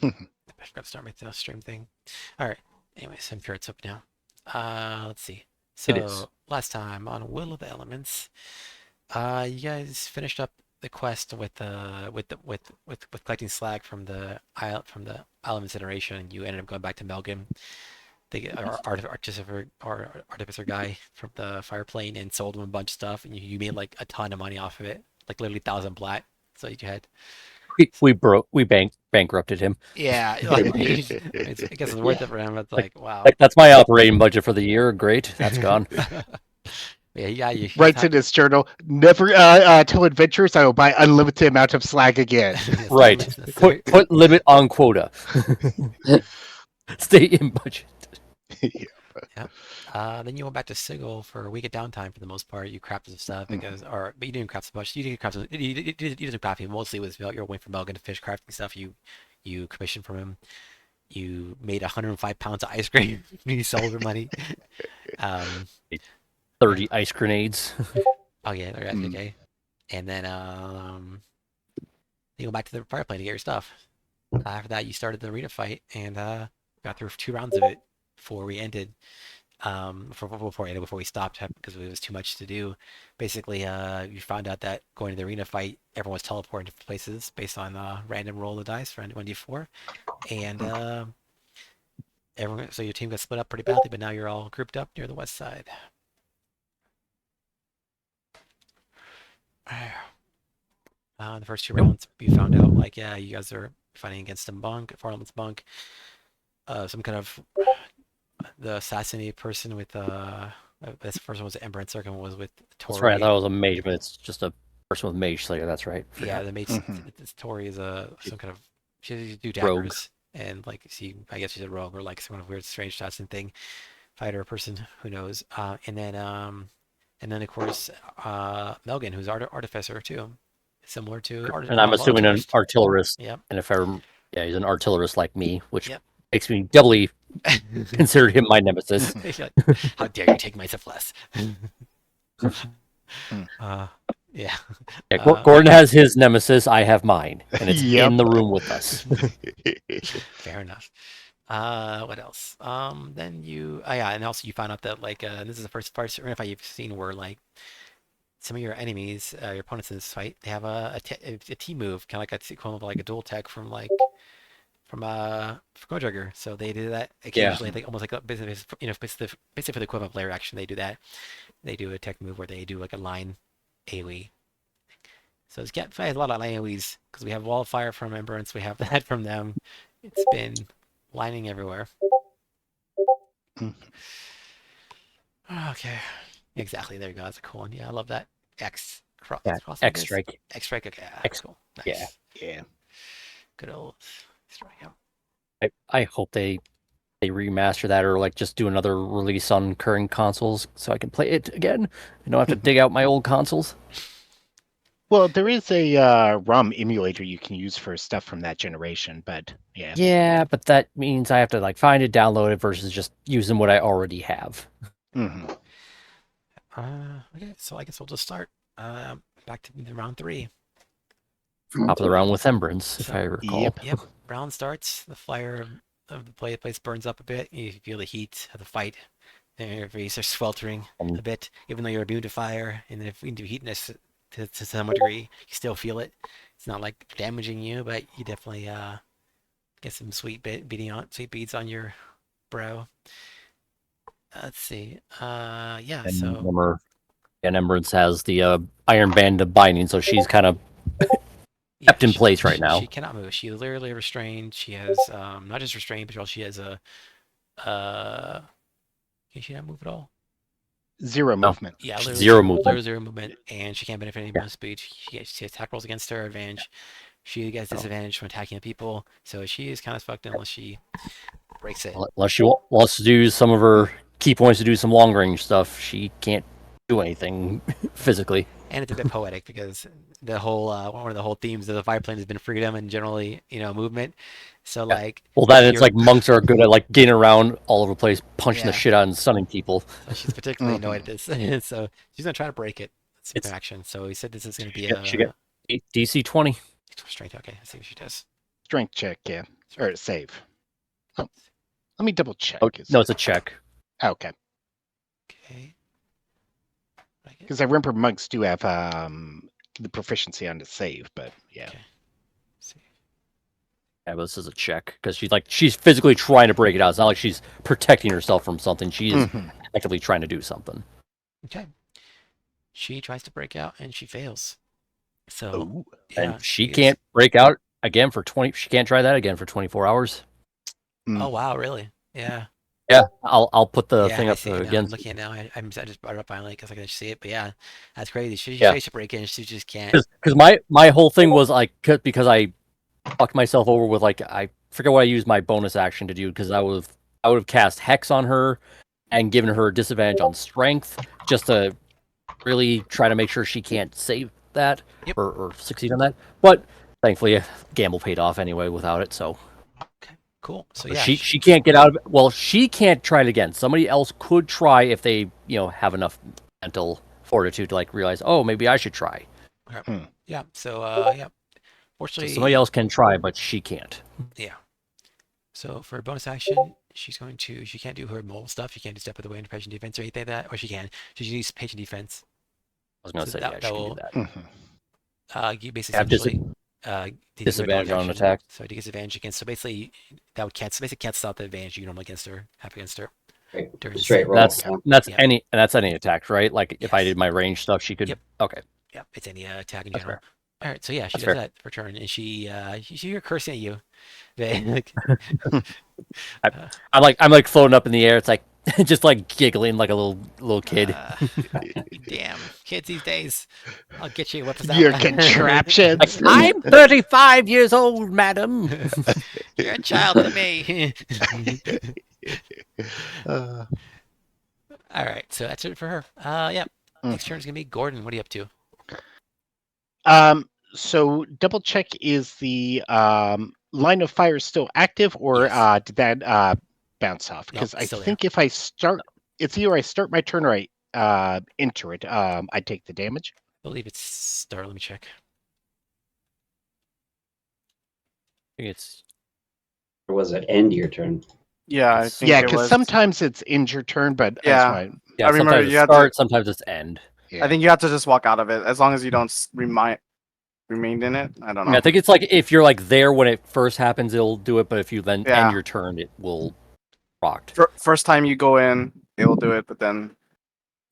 I forgot to start my stream thing. All right. Anyways, I'm sure it's up now. Let's see. It is. So last time on Will of the Elements, you guys finished up the quest with collecting slag from the Isle of Incineration, and you ended up going back to Melgen, our artificer guy from the fire plane, and sold him a bunch of stuff, and you made like a ton of money off of it, like literally 1,000 blat. So you had. We bankrupted him. Yeah, like, I guess it's worth Yeah. it for him. It's Like, like, wow. like that's my operating budget for the year. Great, that's gone. Yeah, he's Writes had. in his journal, never tell adventurers I will buy unlimited amount of slag again. Yes, the Right. limit's necessary. Put limit on quota. Stay in budget. Yeah. Yep. Then you went back to Sigil for a week of downtime for the most part. You crafted some stuff but you didn't craft so much. You didn't craft. You didn't craft. Mostly was you're waiting for Melgan to finish crafting stuff. You commissioned from him. You made 105 pounds of ice cream. You sold your money. Um, 30 ice grenades. oh yeah, that's Mm. okay. And then you go back to the fire plane to get your stuff. After that, you started the arena fight and got through 2 rounds of it before we ended. Before we stopped because it was too much to do. Basically, you found out that going to the arena fight, everyone was teleporting to places based on random roll of dice, random 1d4, and everyone. So your team got split up pretty badly, but now you're all grouped up near the west side. The first 2 rounds, you found out like, yeah, you guys are fighting against a monk, Farland's monk, some kind of the assassinated person with this first one was Ember and second one was with That's right. I Tori. thought it was a mage, but it's just a person with mage slayer. That's right. Yeah, Forgot. the mage. Mhm. Tori is some kind of she do Rogue. daggers and like I guess she's a rogue or like some kind of weird strange assassin thing, fighter person, who knows. And then of course Melgan, who's artificer too, similar to And I'm assuming an artillerist. artillerist. Yep. And yeah, he's an artillerist like me, which Yep. makes me doubly consider him my nemesis. How dare you take my stuff less? Mm. uh, yeah. Yeah, Uh, Gordon has his nemesis. I have mine, and it's Yep. in the room with us. Fair enough. What else? Then yeah, and also you found out that like, this is the first arena fight you've seen where like some of your enemies, your opponents in this fight, they have a team move, kind of like a equivalent of like a dual tech from Gojagger. So they do that Yeah. occasionally, like almost like basically for the equivalent player action, they do that. They do a tech move where they do like a line AoE. So it's get a lot of AoEs because we have Wildfire from Emberance, we have that from them. It's been lining everywhere. Okay. Exactly. There you go. That's a cool one. Yeah, I love that. Yeah. Cross X strike. X strike. Okay, yeah, that's X. cool. Yeah. Nice. Yeah. Good old strike. Yeah. I hope they remaster that or like just do another release on current consoles so I can play it again. I don't have to dig out my old consoles. Well, there is a ROM emulator you can use for stuff from that generation, but yeah. Yeah, but that means I have to like find it, download it versus just using what I already have. Hmm. Okay, so I guess we'll just start. Back to round three. Top of the round with Embrance, if So, I recall. Yep. Round starts. The fire of the place burns up a bit. You feel the heat of the fight. Your face are sweltering a bit, even though you're immune to fire, and if we do heatness to some degree, you still feel it. It's not like damaging you, but you definitely get some sweet beads on your brow. Let's see. Yeah. And So remember, and Embrance has the Iron Band of Binding, so she's kind of yeah, kept in place right now. She cannot move. She is literally restrained. She has not just restrained, but she has a can she not move at all? Zero No. movement. Yeah, literally Zero movement. Zero movement, and she can't benefit any Yeah. bonus speed. She has attack rolls against her advantage. She gets disadvantage from attacking people, so she is kind of fucked unless she breaks it. Unless she wants to do some of her key points to do some long range stuff, she can't do anything physically. And it's a bit poetic because the whole one of the whole themes of the fire plane has been freedom and generally movement. So Yeah. like, Well, that it's like monks are good at like getting around all over the place, punching the Yeah. shit out and stunning people. So she's particularly annoyed at this. So she's gonna try to break it. It's It's- an action. So he said this is gonna be She got DC 20. strength. Okay, let's see what she does. Strength check, yeah. Or save. Oh, let me double check. Oh, no, it's a check. Okay. Okay. Like it. Because I remember monks do have the proficiency on the save, but yeah. Okay. Save. Yeah, but this is a check because she's physically trying to break it out. It's not like she's protecting herself from something. She is Mhm. actively trying to do something. Okay. She tries to break out and she fails. So Ooh. yeah, And she is- can't break out again for 20. She can't try that again for 24 hours. Oh wow, really? Yeah. Yeah, I'll put the Yeah, thing I up see it now. again. I'm looking at it now. I just brought it up finally because I can see it. But yeah, that's crazy. She Yeah. tries to break in, she just can't. Because my whole thing was like because I fucked myself over with like I forget what I used my bonus action to do because I would have cast Hex on her and given her a disadvantage on Strength just to really try to make sure she can't save that Yep. or succeed on that. But thankfully, gamble paid off anyway without it. So Okay, cool. So but yeah, she can't get out of it. Well, she can't try it again. Somebody else could try if they have enough mental fortitude to like realize, oh, maybe I should try. yeah. So yeah. So Fortunately, somebody else can try, but she can't. yeah. So for bonus action, she can't do her mole stuff. She can't do step of the way into patient defense or anything like that. Or she can. She can use patient defense. I was gonna So say that- yeah, that she can will- do that. You basically Have essentially take your disadvantage bonus on action. attack. So to get advantage against. So basically, that would cancel out the advantage you normally against her. Have against her. During Straight roll. That's Yeah. any attack, right? Like if I Yes. did my range stuff, she could. Yep. Okay. Yeah, it's any attack in That's general. All right, so yeah, she That's does fair. that for turn, and she you're cursing at you. Like, I'm like floating up in the air. It's like just like giggling like a little kid. damn kids these days. I'll get you. Weapons out. Your contraptions. I'm 35 years old, madam. You're a child to me. Uh, All right, so that's it for her. Yeah. Next turn is gonna be Gordon. What are you up to? So double check, is the line of fire still active, or Yes. did that bounce off? No, Because I still there. think if I start, it's either I start my turn or I enter it. I take the damage. I believe it's start. Let me check. It's Or was it end your turn? Yeah, I Yes. think Yeah, it because was. sometimes it's in your turn, but that's Yeah. why. yeah. I remember Sometimes you it's had to- start, sometimes it's end. Yeah. I think you have to just walk out of it as long as you don't remained in it. I don't know. Yeah, I think it's like if you're like there when it first happens, it'll do it. But if you then Yeah. end your turn, it will rocked. First time you go in, it will do it, but then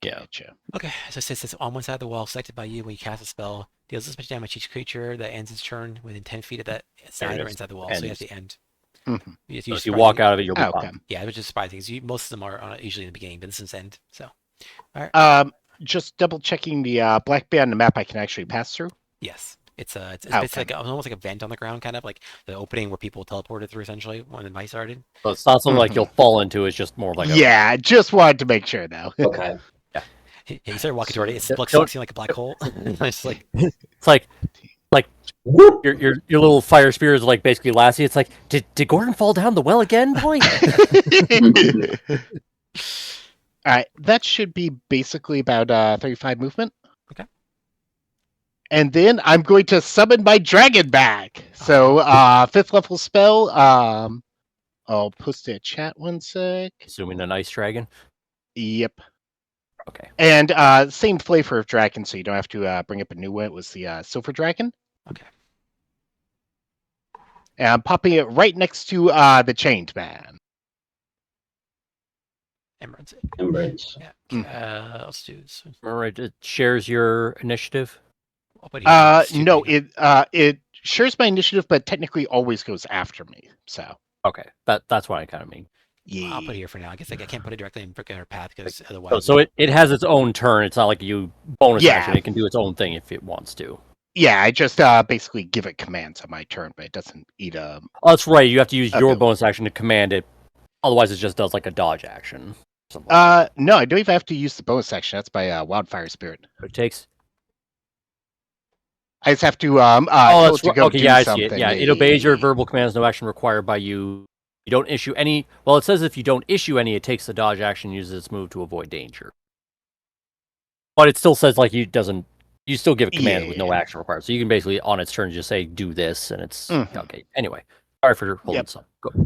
Yeah. Gotcha. Okay, so it says it's on one side of the wall, selected by you when you cast a spell. Deals this much damage to each creature that ends its turn within 10 feet of that side or is. inside the wall. So you have Ends. to end. Mhm. You just So use if you surprising- walk out of it, you'll be Oh, okay. fine. Yeah, which is surprising because most of them are usually in the beginning, but this is end. So, Just double checking the black band on the map I can actually pass through. yes, it's Okay. basically almost like a vent on the ground, kind of like the opening where people teleported through essentially when the night started. So it's not something like Mhm. you'll fall into. It's just more like a, Yeah, just wanted to make sure though. Okay. Yeah, you started walking toward it. It Don't- sucks you like a black hole. It's like, It's like your little fire spear is like basically Lassie. It's like did Gordon fall down the well again, boy? All right, that should be basically about 35 movement. Okay. And then I'm going to summon my dragon back. So 5th level spell. I'll post it in chat 1 sec. Assuming an ice dragon. Yep. Okay. And same flavor of dragon, so you don't have to bring up a new one. It was the silver dragon. okay, And I'm popping it right next to the chained man. Emeralds. Embrace. Yeah. Let's do this. All right. It shares your initiative. Oh, but he's No, stupid. it shares my initiative, but technically always goes after me. So Okay. That's what I kind of mean. yeah. I'll put it here for now. I guess I can't put it directly in her path because otherwise. So it has its own turn. It's not like you bonus Yeah. action. It can do its own thing if it wants to. Yeah, I just basically give it commands on my turn, but it doesn't eat a. Oh, that's right. You have to use your Okay. bonus action to command it. Otherwise, it just does like a dodge action. Something like that. No, I don't even have to use the bonus action. That's by Wildfire Spirit. It takes. I just have to Oh, tell that's it to right. go Okay, do yeah, I see something. it. Yeah, it obeys your verbal commands. No action required by you. You don't issue any. Well, it says if you don't issue any, it takes the dodge action, and uses its move to avoid danger. But it still says like you doesn't. You still give a command with no Yeah. action required. So you can basically on its turn just say do this, and it's Mhm. okay. Anyway, Sorry for holding Yep. some.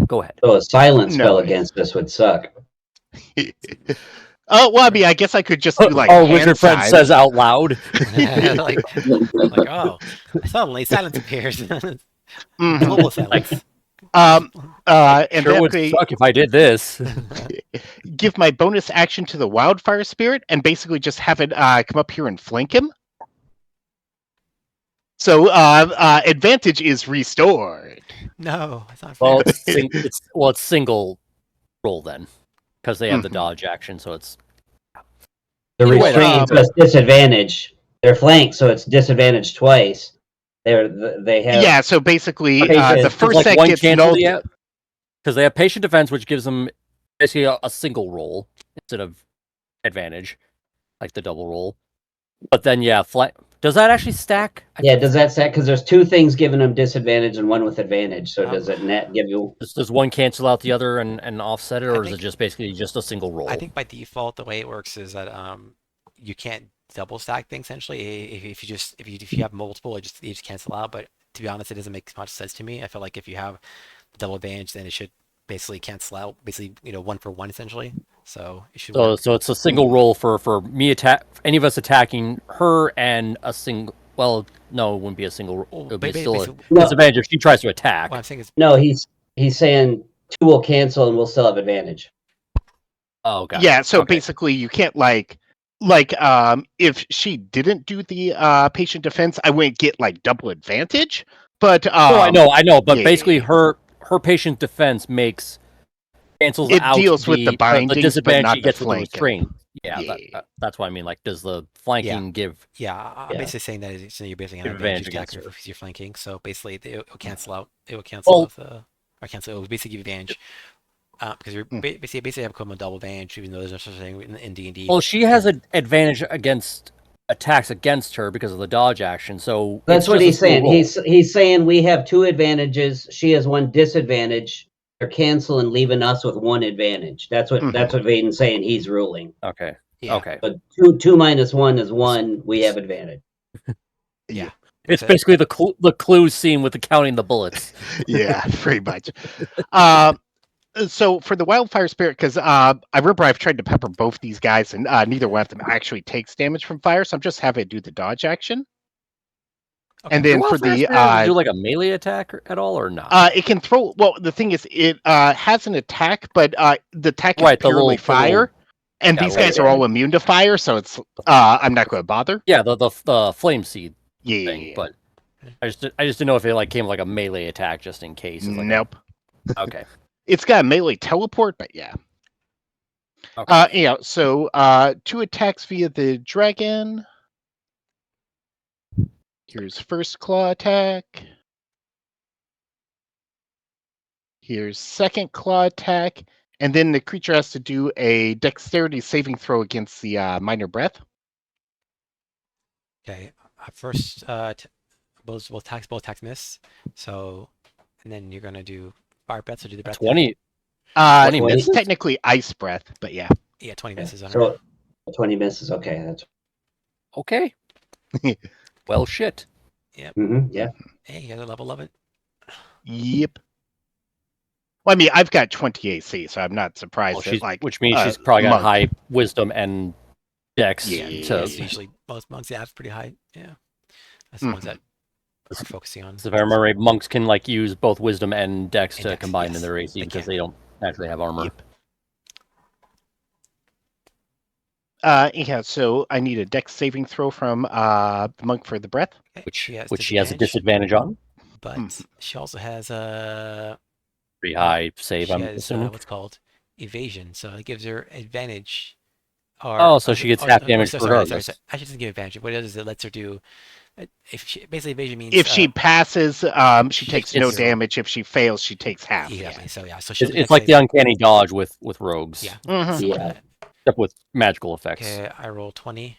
Go ahead. So a silent No spell worries. against us would suck. Oh well, I mean, I guess I could just do like oh, hand wizard friend signs. says out loud. like, oh, suddenly silence appears. Mhm. Global silence. And Sure then would suck if I did this. give my bonus action to the wildfire spirit and basically just have it come up here and flank him. So advantage is restored. No, it's not fair. Well, it's single roll then, because they have the Mhm. dodge action, so it's The Either way, restraint plus disadvantage. They're flanked, so it's disadvantage twice. They have Yeah, so basically Patient. the Does, first like set one gets cancel nulled. the because they have patient defense, which gives them basically a single roll instead of advantage, like the double roll. But then does that actually stack? yeah. Does that set? Because there's two things giving them disadvantage and one with advantage. So Um, does it net give you? Does one cancel out the other and offset it, I or is it think- just basically just a single roll? I think by default the way it works is that you can't double stack things essentially. If you have multiple, you just cancel out. But to be honest, it doesn't make much sense to me. I feel like if you have double advantage, then it should basically cancel out, basically 1 for 1 essentially. So it should work. So it's a single roll for me any of us attacking her and a single. Well, no, it wouldn't be a single roll. It would be still a No. disadvantage if she tries to attack. What I'm saying is, No, he's saying two will cancel and we'll still have advantage. Oh, god. Yeah, so Okay. basically you can't like if she didn't do the patient defense, I wouldn't get like double advantage. But Oh, I know, but yeah. basically her patient defense cancels It out deals with the bindings, but disadvantage not she the gets with the flanking. restraint. Yeah, Yeah. that's what I mean. Like, does the flanking give? yeah, I'm Yeah. basically saying that you're basically Give an advantage advantage against attacker her. if you're flanking. So basically, it will cancel out. It will Well- cancel out or cancel. It will basically give advantage. Because you're Hmm. basically have a double advantage, even though there's no such thing in D&D. Well, she has an advantage against attacks against her because of the dodge action. So That's it's what just a he's saying. single roll. He's saying we have two advantages. She has one disadvantage. They're canceling, leaving us with one advantage. That's what Mhm. Vaden's saying. He's ruling. Okay. Yeah. Okay. But two minus one is one. We have advantage. Yeah. It's So- basically the clue scene with the counting the bullets. yeah, pretty much. So for the wildfire spirit, because I remember I've tried to pepper both these guys, and neither one of them actually takes damage from fire. So I'm just having it do the dodge action, Okay. and then Your for Wildfire the Spirit do like a melee attack at all or not? it can throw. Well, the thing is, it has an attack, but the attack is Right, the purely little- fire, and Yeah, these right, guys are all immune to fire, so it's I'm not going to bother. Yeah, the flame seed Yeah, thing, but I just didn't know if it like came like a melee attack just in case. It's like nope. Okay. It's got a melee teleport, but yeah. Okay. Yeah. So 2 attacks via the dragon. Here's first claw attack. Here's second claw attack, and then the creature has to do a dexterity saving throw against the minor breath. Okay. First, both attacks miss. So, and then you're gonna do fire breath. So do the breath. 20. 20 misses? it's technically ice breath, but yeah. Yeah, 20 misses on her. So 20 misses. Okay, that's Okay. Well, shit. yeah. Hey, you got a level 11. Yep. Well, I mean, I've got 20 AC, so I'm not surprised Well, that, she's, like, which means she's probably got monk. high wisdom and dex. Yeah, to, It's usually most monks have pretty high. Yeah, that's the ones that are focusing on. if I remember right, monks can like use both wisdom and dex And to dex, combine in yes, their AC they because can. they don't actually have armor. Yep. Yeah, so I need a dex saving throw from the monk for the breath. Okay, Which she has she has a disadvantage on. but she also has a Pretty high save, she I'm has assuming. what's called evasion, so it gives her advantage. Or, Oh, so she gets half damage sorry, regardless. I shouldn't give advantage. What it does is it lets her do. If she basically evasion means If she passes, she takes no it's- damage. If she fails, she takes half. exactly. So yeah, so she'll It's, do it's dex like the save. uncanny dodge with rogues. Yeah. Mhm. something like Yeah. that. Except with magical effects. Okay, I roll 20.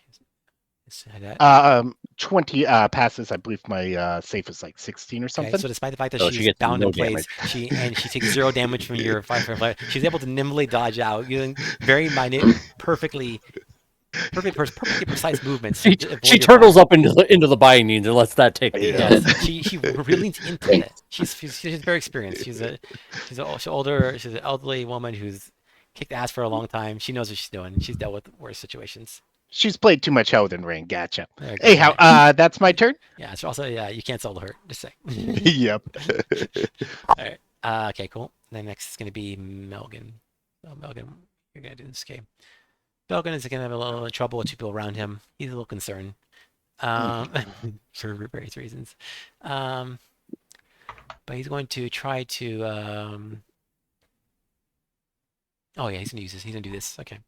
Let's see that. 20 passes. I believe my safe is like 16 or Okay, something. so despite the fact that So she she's gets bound no in place, she takes 0 damage from your fire, she's able to nimbly dodge out, using very minute, perfectly perfectly precise movements. She, to avoid she your turtles body. up into the bindings and lets that take the Yeah. hit. Yes, she really leans into it. She's very experienced. She's older. She's an elderly woman who's kicked ass for a long time. She knows what she's doing. She's dealt with worse situations. She's played too much Elden Ring. Gotcha. There you go. Anyhow, that's my turn. Yeah. It's also you can't solo her. Just say. Yep. All right. Okay. Cool. Then next is gonna be Melgan. So Melgan, you're gonna do this game. Melgan is gonna have a little trouble with two people around him. He's a little concerned. For various reasons. But he's going to try to. Oh yeah, he's gonna use this. He's gonna do this. Okay.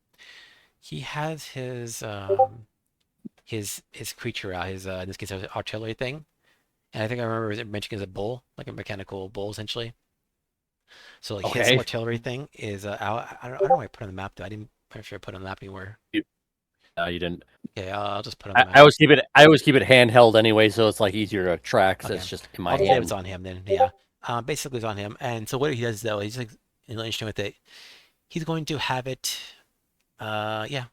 He has his creature out. His in this case, his artillery thing. And I think I remember it mentioning as a bull, like a mechanical bull, essentially. So like his Okay. artillery thing is out. I don't know why I put it on the map though. I'm not sure I put it on the map anywhere. No, you didn't. Okay, I'll just put it on the map. I always keep it handheld anyway, so it's like easier to track. So Okay. it's just in my All the hand. damage on him then, yeah. Basically it's on him. And so what he does though, he's like interesting with it. He's going to have it yeah,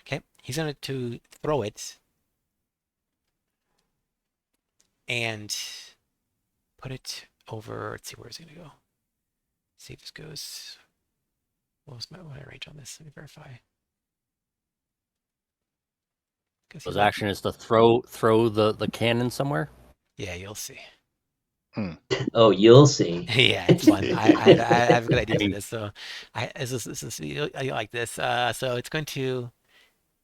okay. He's going to throw it and put it over, let's see where it's gonna go. See if this goes. What was my range on this? Let me verify. His action is to throw the cannon somewhere. Yeah, you'll see. Oh, you'll see. Yeah, it's fun. I have a good idea for this. So, I like this. So it's going to.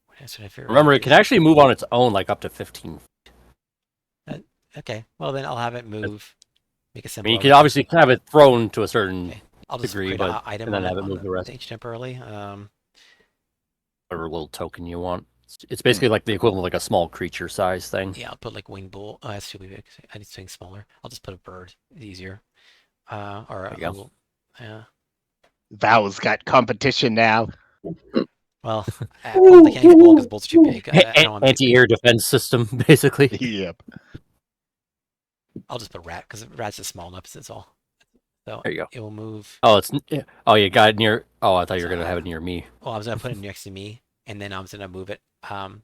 What should I figure Remember, out? it can actually move on its own, like up to 15. Okay, well then I'll have it move. Make it I simple. mean, you can obviously have it thrown to a certain Okay. I'll just degree, create but an item and then on, have it on move the rest. page temporarily. Whatever little token you want. It's basically like the equivalent of like a small creature size thing. Yeah, I'll put like wing bull. Oh, that's too big. I need something smaller. I'll just put a bird. It's easier. Or There you go. little, yeah. Val's got competition now. Well, I don't think I can get bull because bulls are too big. I don't want to make- Anti-air defense system, basically. Yep. I'll just put rat because rat's just small enough. That's all. So There you go. it will move. Oh, you got it near. Oh, I thought you were gonna have it near me. Well, I was gonna put it next to me, and then I was gonna move it. So I'm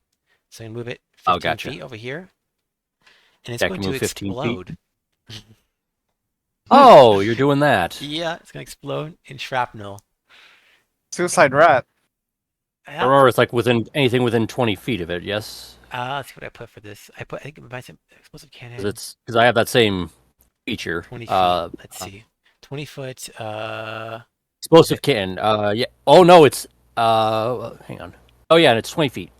gonna move it 15 Oh, gotcha. feet over here, and it's Yeah, going can to move 15 feet. explode. Oh, you're doing that. Yeah, it's gonna explode in shrapnel. Suicide rat. Yeah. Or it's like anything within 20 feet of it. Yes, Let's see what I put for this. I think my explosive cannon. because I have that same feature. 20 feet. Let's see. 20 foot. Explosive cannon. Yeah. Oh no, it's hang on. Oh yeah, and it's 20 feet.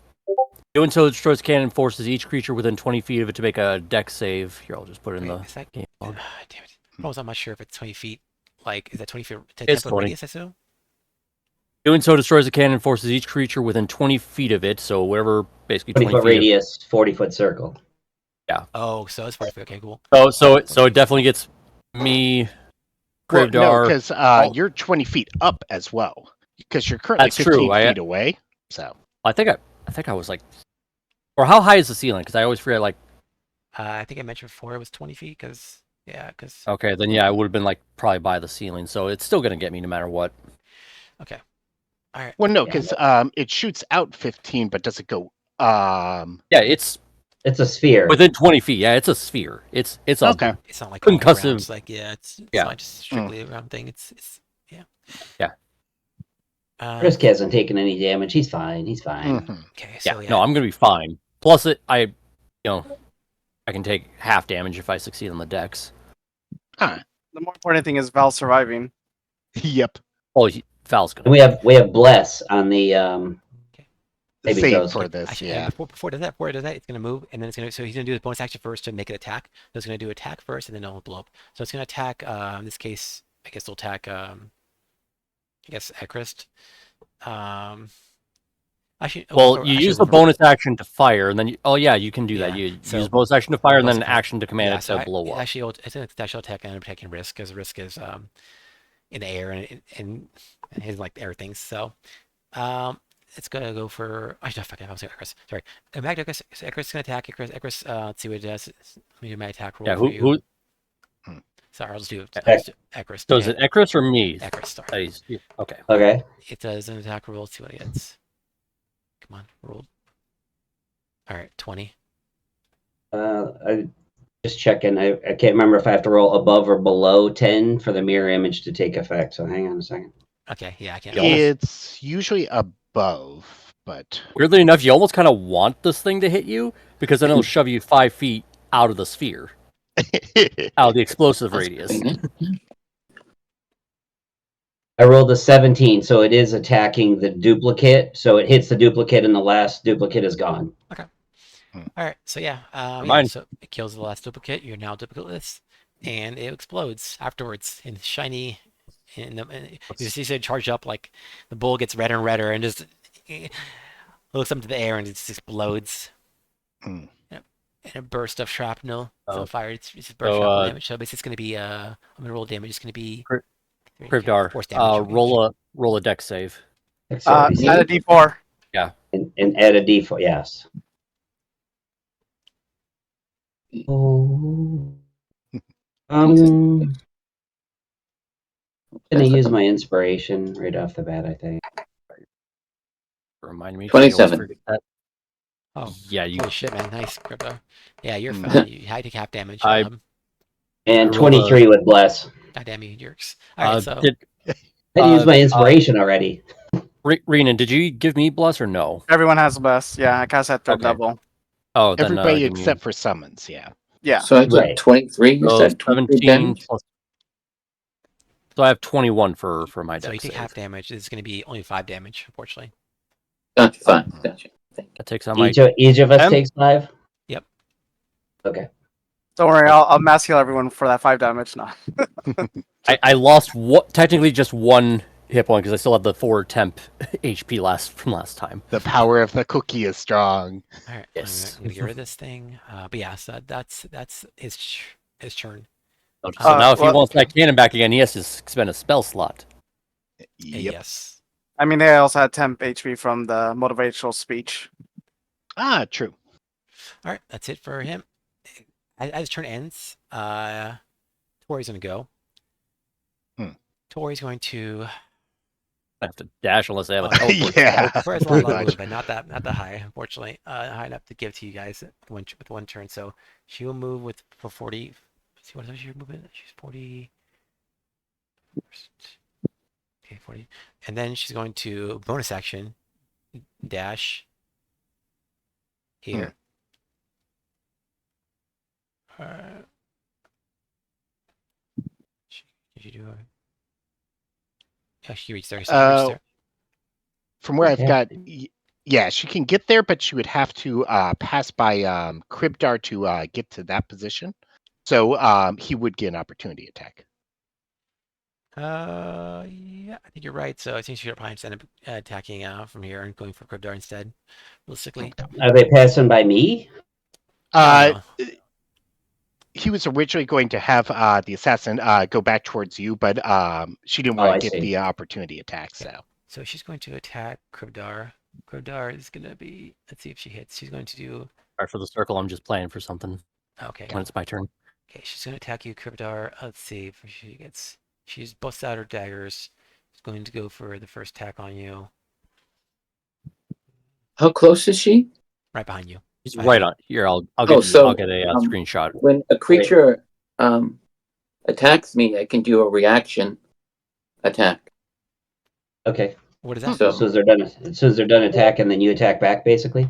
Doing so destroys cannon forces each creature within 20 feet of it to make a dex save. Here, I'll just put it in Wait, the is that, game log. damn it. I'm not sure if it's 20 feet. Like, is that 20 feet? It's 10 foot 20. radius, I assume? Doing so destroys a cannon forces each creature within 20 feet of it. So wherever, basically 20 20-foot feet. radius, 40-foot circle. Oh, so it's 40 feet. Okay, cool. So it definitely gets me, Well, no, Gravdar. because you're 20 feet up as well. Because you're currently That's 15 true, feet away. So I think I was like, or how high is the ceiling? Because I always forget. Like, I think I mentioned before it was 20 feet because, okay, then yeah, I would have been like probably by the ceiling. So it's still gonna get me no matter what. okay. All right. well, no, Yeah. because it shoots out 15, but does it go? Yeah, it's It's a sphere. within 20 feet. Yeah, it's a sphere. It's a Okay. It's not like all Concussive. around. It's like, it's Yeah. not just strictly a round thing. It's yeah. Yeah. Frisk hasn't taken any damage. He's fine. He's fine. Mhm. Okay, yeah. so yeah. No, I'm gonna be fine. Plus, I can take half damage if I succeed on the dex. Ah, The more important thing is Val surviving. yep. Oh, Val's And gonna. we have bless on the Maybe Save goes- for this, Actually, yeah. before it does that, it's gonna move, and then it's gonna. So he's gonna do his bonus action first to make it attack. So it's gonna do attack first, and then it'll blow up. So it's gonna attack. In this case, I guess it'll attack. I guess Ekrist. Actually, Well, you use the bonus action to fire, and then you can do that. Yeah, You so- use bonus action to fire, and then bonus an action to command it so to blow up. Actually, it's an actual attack and attacking risk, because risk is in the air and his like air things. So it's gonna go for. I fuck it. I was saying Ekrist. Sorry. Back to Ekrist. Ekrist's gonna attack Ekrist. Ekrist. Let's see what it does. Let me do my attack roll. Yeah, for who? you. Sorry, I'll just do Okay. Ekrist. So is it Ekris or me? Ekrist? Sorry. Okay. Okay. It does an attack roll. Let's see what it gets. Come on, roll. All right, 20. I just checking. I can't remember if I have to roll above or below 10 for the mirror image to take effect. So hang on a second. Okay, yeah, I can't. Yeah, almost- It's usually above, but Weirdly enough, you almost kind of want this thing to hit you because then it'll shove you 5 feet out of the sphere, out of the explosive radius. I rolled a 17, so it is attacking the duplicate. So it hits the duplicate, and the last duplicate is gone. All right, so yeah, Mine. so it kills the last duplicate. You're now duplicateless, and it explodes afterwards in shiny. And you see it charge up like the bull gets redder and redder, and just looks up into the air and it just explodes. Hmm. And a burst of shrapnel. So Oh. fire. It's a burst So, shrapnel damage. So basically, it's gonna be I'm gonna roll damage. It's gonna be Krivdar, force damage. roll a deck save. So is Add a he- D4. and add a D4. Yes. Oh. I'm gonna use my inspiration right off the bat. I think. Remind me. 27. I always forget that. Oh, Yeah, you. holy shit, man! Nice, Crypto. Yeah, you're Mm. fine. You take half damage. I- And I rolled 23 with bless. Goddamn you, jerks. All right, so I used my inspiration already. Renan, did you give me bless or no? Everyone has the best. Yeah, I cast that third Okay. double. Oh, then, everybody give me- except for summons. Yeah. Yeah. So I took Right. 23. You so said 23 17 damage? plus. So I have 21 for my so deck you take save. half damage. It's gonna be only 5 damage, unfortunately. Gotcha. Fine. Gotcha. That takes out my. Each of us Em? takes 5. Yep. Okay. Don't worry, I'll mass heal everyone for that 5 damage now. I lost technically just 1 hit point because I still have the 4 temp HP from last time. The power of the cookie is strong. All right, Yes. I'm gonna get rid of this thing. But yeah, so that's his turn. So now if he well- wants that cannon back again, he has to spend a spell slot. Yep. Yes. I mean, they also had temp HP from the motivational speech. Ah, true. All right, that's it for him. As his turn ends, Tori's gonna go. Tori's going to. I have to dash unless they have a Oh, teleport. yeah. Tori has a lot pretty of much. movement, not that high, unfortunately. High enough to give to you guys with one turn. So she will move for 40. Let's see, what is your movement? She's 40. Okay, 40. And then she's going to bonus action dash here. Did you do a... Yeah, she reached there. So she reached there. From where I've Yeah. got, yeah, she can get there, but she would have to pass by Kribdar to get to that position. So he would get an opportunity attack. Yeah, I think you're right. So I think she should probably just end up attacking from here and going for Kribdar instead, realistically. Are they passing by me? Uh, No. he was originally going to have the assassin go back towards you, but she didn't Oh, want I to get see. the opportunity attack. So So she's going to attack Kribdar. Kribdar is going to be, let's see if she hits. She's going to do, All right, for the circle, I'm just playing for something okay. when it's my turn. Okay, she's going to attack you, Kribdar. Let's see if she gets, she's busts out her daggers. She's going to go for the first attack on you, How close is she? right behind you. He's Right. right on here. I'll Oh, get so, I'll get a um, screenshot. When a creature attacks me, I can do a reaction attack. Okay. What is that? So- As soon as they're done attacking, then you attack back, basically.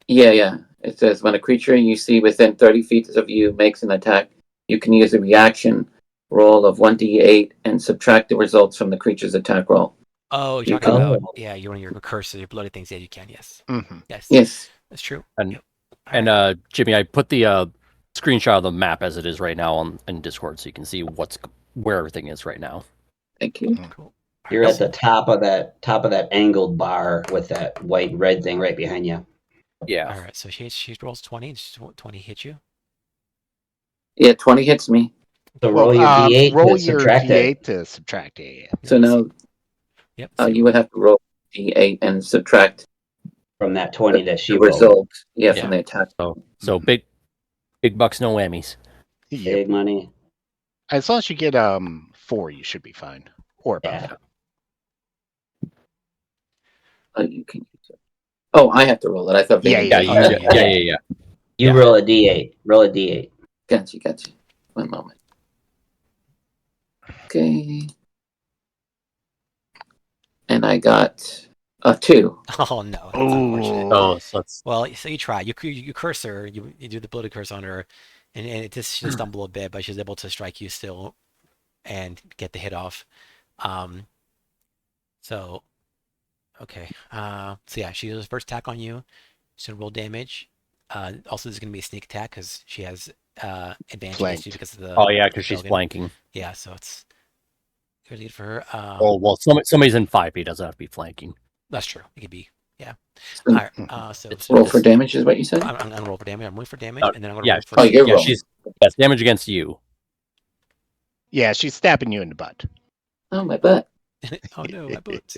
Yeah. It says when a creature you see within 30 feet of you makes an attack, you can use a reaction roll of 1d8 and subtract the results from the creature's attack roll. Oh, You you're talking can- about, yeah, you're one of your curses, your bloody things. Yeah, you can, yes. mhm. Yes. Yes. That's true. And- Yep. And Alright. Jimmy, I put the screenshot of the map as it is right now in Discord, so you can see where everything is right now. Thank you. Cool. You're Alright, at the top of that angled bar with that white and red thing right behind you. Yeah. All right, so she rolls 20. And 20 hit you. Yeah, 20 hits me. So roll your D8 roll to your subtract D8 it. to subtract it. So now Yep. you would have to roll d8 and subtract From that 20 that she the rolled. result. Yeah, Yeah. from the attack. So big bucks, no whammies. Yep. Big money. As long as you get 4, you should be fine. Or above. Yeah. You can use it. Oh, I have to roll it. I thought. Yeah, Vayne Yeah, did. yeah. You Yeah. roll a d8. Roll a d8. Gotcha. One moment. Okay. And I got a 2. Oh no, that's unfortunate. Oh. So let's. Well, so you try. You curse her. You do the bloated curse on her, and it just she just stumble a bit, but she's able to strike you still, and get the hit off. Um. So, okay. So yeah, she does the first attack on you. She's gonna roll damage. Also, there's gonna be a sneak attack because she has advantage against you Flanked. because of the. Oh yeah, because she's Belgian. flanking. Yeah, so it's good lead for her. Well, somebody's in 5. He doesn't have to be flanking. That's true. It could be. Yeah. So All right. So roll for damage is what you said. I'm gonna roll for damage. I'm rolling for damage, Uh, and then I'm gonna yeah, roll for. Oh, you're Yeah, rolling. she's yes, damage against you. Yeah, she's stabbing you in the butt. Oh, my butt. Oh no, my boots.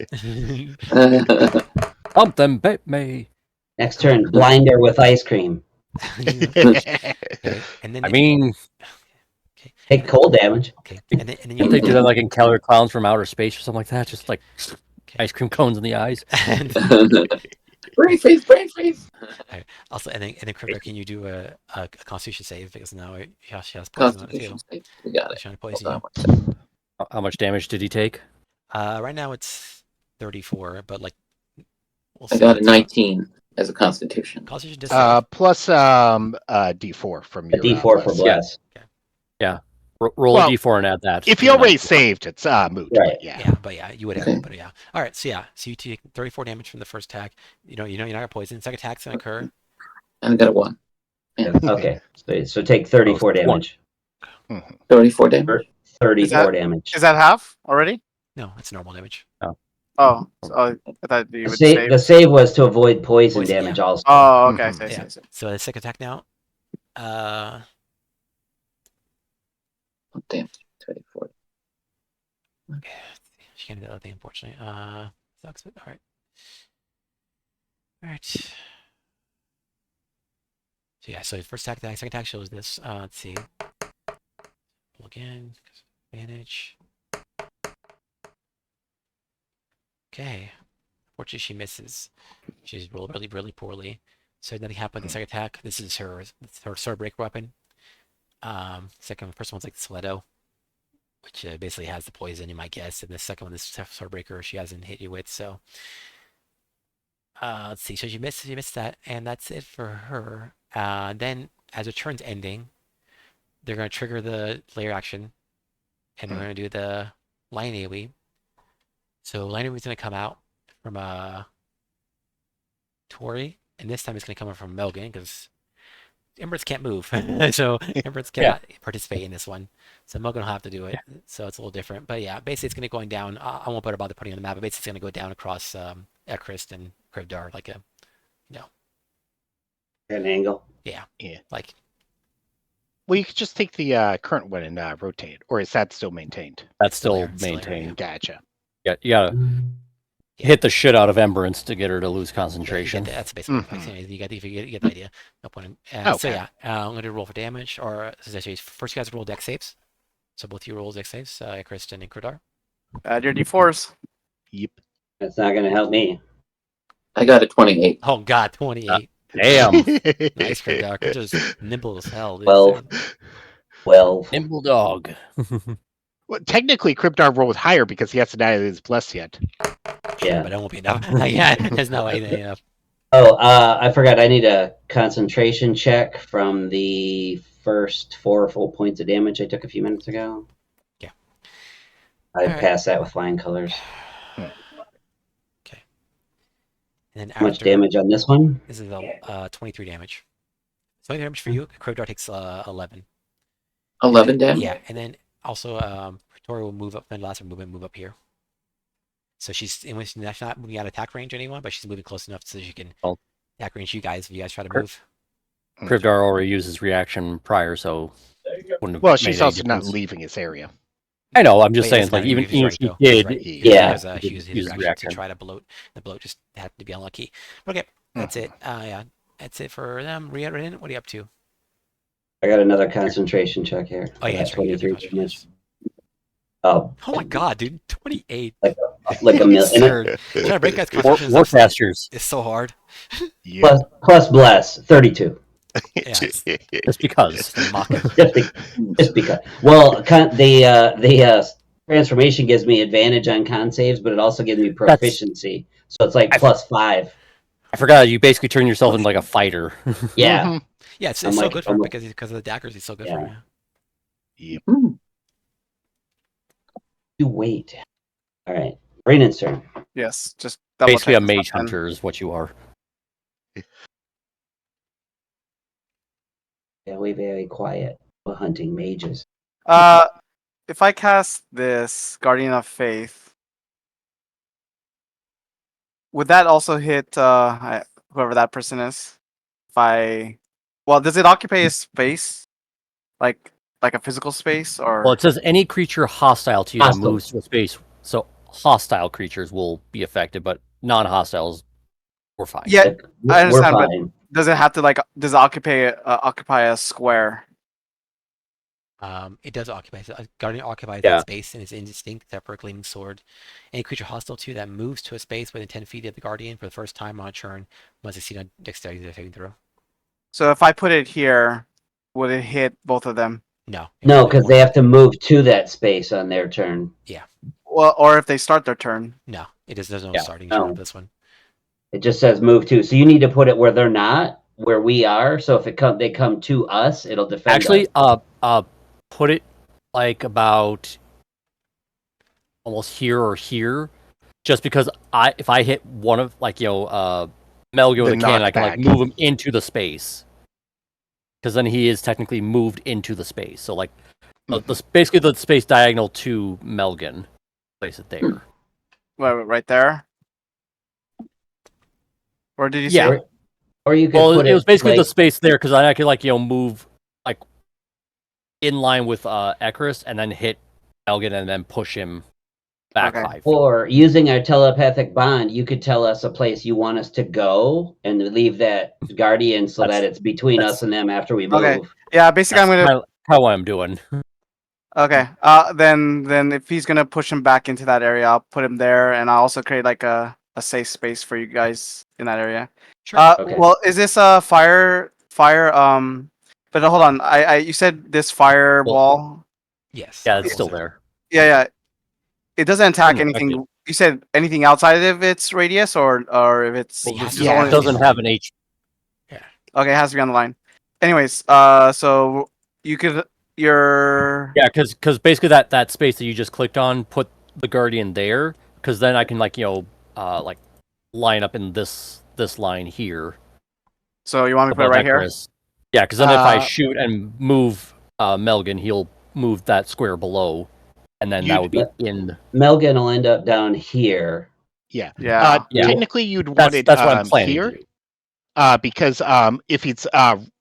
Something bit me. Next turn, blind her with ice cream. Okay, and then I mean, Take cold damage. okay, and then if you they do that like in Killer Clowns from Outer Space or something like that, just like ice cream cones in the eyes. and Brain freeze. also and then Crypto, can you do a Constitution save because now she has poison on it Constitution too. save. We got it. She's trying to Hold poison on you. 1 second. How much damage did he take? Right now it's 34, but like we'll I see. got a 19 as a Constitution. Constitution does save. Plus D4 from A your d4 for bless. bless. Roll Well, a d4 and add that. If you already saved, it's moot. Right. But yeah. Yeah, but yeah, you would have Okay. it, but yeah. All right, so yeah, so you take 34 damage from the first attack. You know you're not gonna poison. Second attack's gonna occur. And I got a 1. Okay. So take 34 Oh, one. damage. 34 damage. 34 damage. Is that half already? No, it's normal damage. Oh, I thought you The would save, save. the save was to avoid poison Poison, damage yeah. also. Oh, okay. Mhm. Yeah. So the second attack now. Oh, damn. 24. Okay, she can't do the other thing, unfortunately. Sucks, but all right. All right. So yeah, so first attack, second attack shows this. Let's see. Roll again. Advantage. Okay. Unfortunately, she misses. She's rolled really, really poorly. So nothing happened. The second attack. This is her sword breaker weapon. First one's like the stiletto, which basically has the poison, you might guess. And the second one is sword breaker. She hasn't hit you with. So let's see. So she missed that, and that's it for her. Then as her turn's ending, they're gonna trigger the layer action, and they're gonna do the line AoE. So line AoE is gonna come out from Tori, and this time it's gonna come out from Melgan because Embers can't move, so Embers cannot participate in this one. So Melgan will have to do it. So it's a little different, but yeah, basically it's gonna going down. I won't bother putting it on the map, but basically it's gonna go down across Ekrist and Krivdar like a, An angle. like Well, you could just take the current one and rotate it, or is that still maintained? That's still Still there, maintained. Gotcha. Yeah, you gotta hit the shit out of Emberance to get her to lose concentration. that's basically Mhm. you get the idea. No point in, So Okay. yeah, I'm gonna roll for damage, or essentially first you guys roll dex saves. So both you roll dex saves, Kristen and Krudar. Add your d4s. Yep. That's not going to help me. I got a 28. Oh god, 28. Damn. Nice, Krudar. Just nimble as hell. Dude. Well- 12. Nimble dog. Well, technically, Cryptar rolled higher because he hasn't added his bless yet. Yeah. But it won't be enough. Yeah, there's no way. Oh, I forgot. I need a concentration check from the first 4 full points of damage I took a few minutes ago. Yeah. I Alright. passed that with flying colors. Okay. And then How much after- damage on this one? This is 23 damage. 23 damage for you. Krivdar takes 11. 11 damage? Yeah, and then also Tori will move up. Then last movement, move up here. So she's she's not moving out of attack range anyone, but she's moving close enough so she can Oh. attack range you guys if you guys try to Crypt- move. Krivdar already used his reaction prior, so wouldn't have Well, made she's any also not difference. leaving his area. I know. I'm just Wait, saying, it's like not even even if his she right, did, Right. Yeah. Because he he used did his use reaction to try to bloat. The bloat just happened to be unlucky. Okay, that's it. Yeah, that's it for them. Rhea, what are you up to? I got another concentration check here. Oh yeah, That's that's right. You have the 23 concentration, damage. yes. Oh my god, dude, 28. like a million. Absurd. Trying to break guys' War, constitutions Warcasters. is so hard. Yeah. Plus bless 32. Yeah, it's Just because. the mock. Just because. Well, the transformation gives me advantage on con saves, but it also gives me proficiency. So it's like +5. I forgot you basically turn yourself into like a fighter. Yeah. Mhm. Yeah, it's I'm so like- good for him I'm- because of the daggers. He's so good for him. Yep. You wait. All right. Brandon's turn. Yes, just double Basically, a check this mage button. hunter is what you are. Very, very quiet. We're hunting mages. If I cast this Guardian of Faith, would that also hit whoever that person is? Well, does it occupy a space, like a physical space, or? Well, it says any creature hostile to you that Hostile. moves to a space. So hostile creatures will be affected, but non-hostiles we're fine. Yeah, I We're understand, but fine. does it have to does it occupy a square? It does occupy. Guardian occupies Yeah. that space and is indistinct, separate gleaming sword. Any creature hostile to that moves to a space within 10 feet of the Guardian for the first time on a turn must succeed on dexterity saving throw. So if I put it here, would it hit both of them? No. No, because they have to move to that space on their turn. Well, or if they start their turn. No, it is. There's no Yeah. starting No. turn for this one. It just says move to. So you need to put it where they're not, where we are. So if they come to us, it'll defend Actually, us. put it like about almost here or here, just because if I hit one of Melgo with The a cannon, I can like knockback. move him into the space, because then he is technically moved into the space. So like basically the space diagonal to Melgan, place it there. Right there. Or did you Yeah. say? Or you could Well, put it was basically the like, space there because then I could move like in line with Ekarus and then hit Melgan and then push him back Okay. 5 feet. or using our telepathic bond, you could tell us a place you want us to go and leave that guardian so that it's between us and them after we move. Okay. Yeah, basically, I'm That's gonna. how I'm doing. Okay. Then if he's gonna push him back into that area, I'll put him there, and I'll also create like a safe space for you guys in that area. Sure. Okay. Well, is this a fire? But hold on. You said this fire Well- wall. Yes. Yeah, it's still there. Yeah. It doesn't attack Doesn't affect anything. You said anything outside of its radius, or if it's Well, just yeah, only- It doesn't have an H. Okay, it has to be on the line. Anyways, so you could your Yeah, because basically that space that you just clicked on, put the guardian there, because then I can line up in this line here. So you want me to put it above right here? Ekarus. Yeah, because then if I Uh, shoot and move Melgan, he'll move that square below, and then that You'd- would be in. Melgan will end up down here. Yeah. Yeah. Yeah. Technically, you'd want That's it what I'm planning. here. to do. Because if it's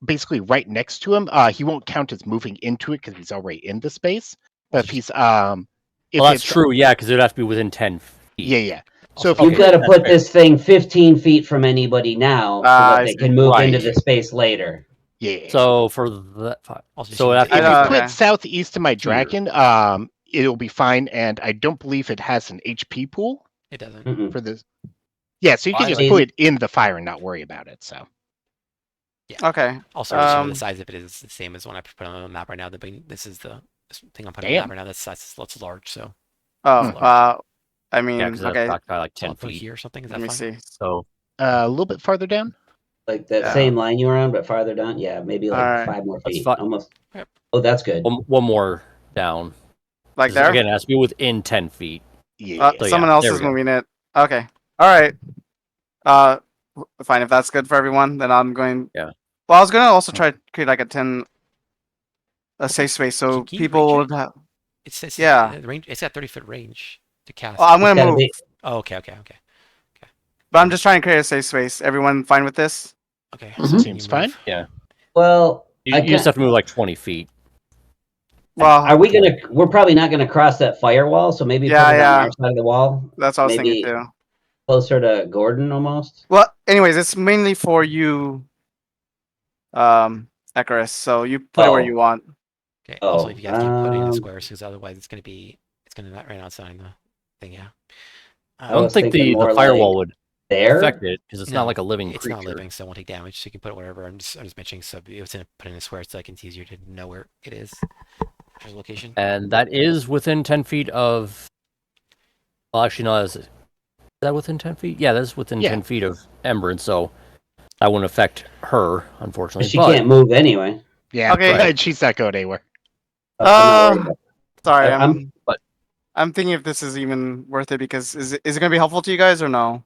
basically right next to him, he won't count as moving into it because he's already in the space. But if he's if Well, that's it's true. Yeah, because it would have to be within 10 feet. yeah. So if Okay. You've got to that's put fair. this thing 15 feet from anybody now so I that they see. can move into Right. the space later. yeah. So for that, Also, so it just have if to you I be know. put Okay. southeast of my Here. dragon, it'll be fine. And I don't believe it has an HP pool it doesn't. Mm-mm. for this. Yeah, so you can I just like- put it in the fire and not worry about it. So Okay. Also, just show Um, the size of it is the same as one I put on the map right now. This is the thing I'm putting on Damn. the map right now. That's large. So Oh, Hmm. I mean, yeah, because that's okay. occupied like so I'll 10 put it feet. here or something. Is Let that me fine? see. So a little bit farther down. Like that Yeah. same line you were on, but farther down. Yeah, maybe like Alright. 5 more That's feet. fine. Almost. Yep. Oh, that's good. one more down. Like 'Cause there. Again, it has to be within 10 feet. Yeah. So, Someone yeah, else there is we go. moving it. Okay. All right. Fine. If that's good for everyone, then I'm going. Yeah. Well, I was gonna also try to create like a safe space so Can you people reach it? would have. It says Yeah. the range. It's got 30-foot range to cast. Oh, I'm It's gonna gotta move, be- Oh, okay. but I'm just trying to create a safe space. Everyone fine with this? Okay. Mm-hmm. Mhm. So can Seems you fine. move? Well, You, I you just can't- have to move like 20 feet. Well, are we gonna? We're probably not gonna cross that firewall, so maybe Yeah, put it yeah. on our side of the wall, that's what I was maybe- thinking too. closer to Gordon almost. Well, anyways, it's mainly for you, Ekarus. So you put it where Oh. you want. Okay. Also, Oh, if you guys keep putting in um, squares, because otherwise it's gonna not right outside the thing. Yeah. I don't was think thinking the more firewall like would there. affect it because it's No, not like a living It's creature. not living, so it won't take damage. So you can put it wherever. I'm just mentioning. So it's gonna put in a square, so like it's easier to know where it is. There's a location. And that is within 10 feet of. Well, actually, no. Is that within 10 feet? Yeah, that's within Yeah. 10 feet of Embern, so that wouldn't affect her, unfortunately. She but can't move anyway. Yeah, Okay. right. She's not going anywhere. I'm not worried about Sorry, I'm- I'm thinking if this is even worth it because is it gonna be helpful to you guys or no?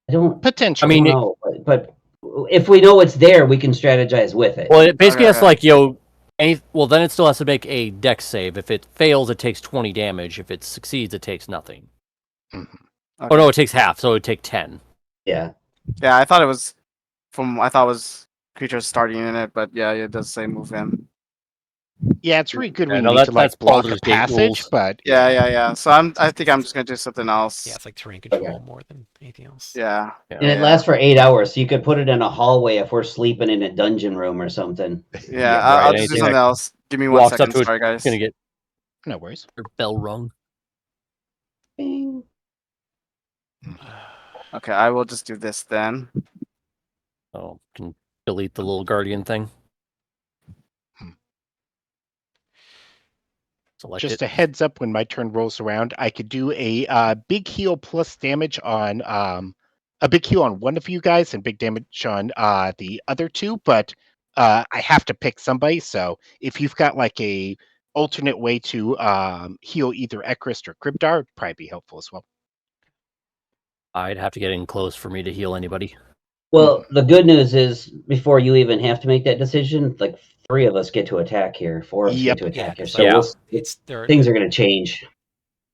I don't Potentially. I mean, know, but if we know it's there, we can strategize with it. Well, it basically has to, Okay. like, well, then it still has to make a dex save. If it fails, it takes 20 damage. If it succeeds, it takes nothing. Mhm. Oh, Okay. no, it takes half, so it would take 10. Yeah. Yeah, I thought it was creatures starting in it, but yeah, it does say move in. Yeah, it's really good Yeah, when no, you need that's- to like that's block a Baldur's Gate passage, rules. but Yeah. So I think I'm just gonna do something else. Yeah, it's like terrain control Okay. more than anything else. Yeah. Yeah. And it lasts for 8 hours, so you could put it in a hallway if we're sleeping in a dungeon room or something. Yeah, right, I'll just do anything something that else. Give me one Walks up second. to it, Sorry, guys. it's going to get no worries. their bell rung. Bing. Okay, I will just do this then. So, can delete the little guardian thing. Select Just it. a heads up, when my turn rolls around, I could do a big heal plus damage on a big heal on one of you guys and big damage on the other two, but I have to pick somebody. So if you've got like a alternate way to heal either Ekrist or Kribdar, it'd probably be helpful as well. I'd have to get in close for me to heal anybody. Well, the good news is before you even have to make that decision, like 3 of us get to attack here, 4 of us Yep. get to Yeah, attack here. it's So like- we'll, It's there. things are going to change.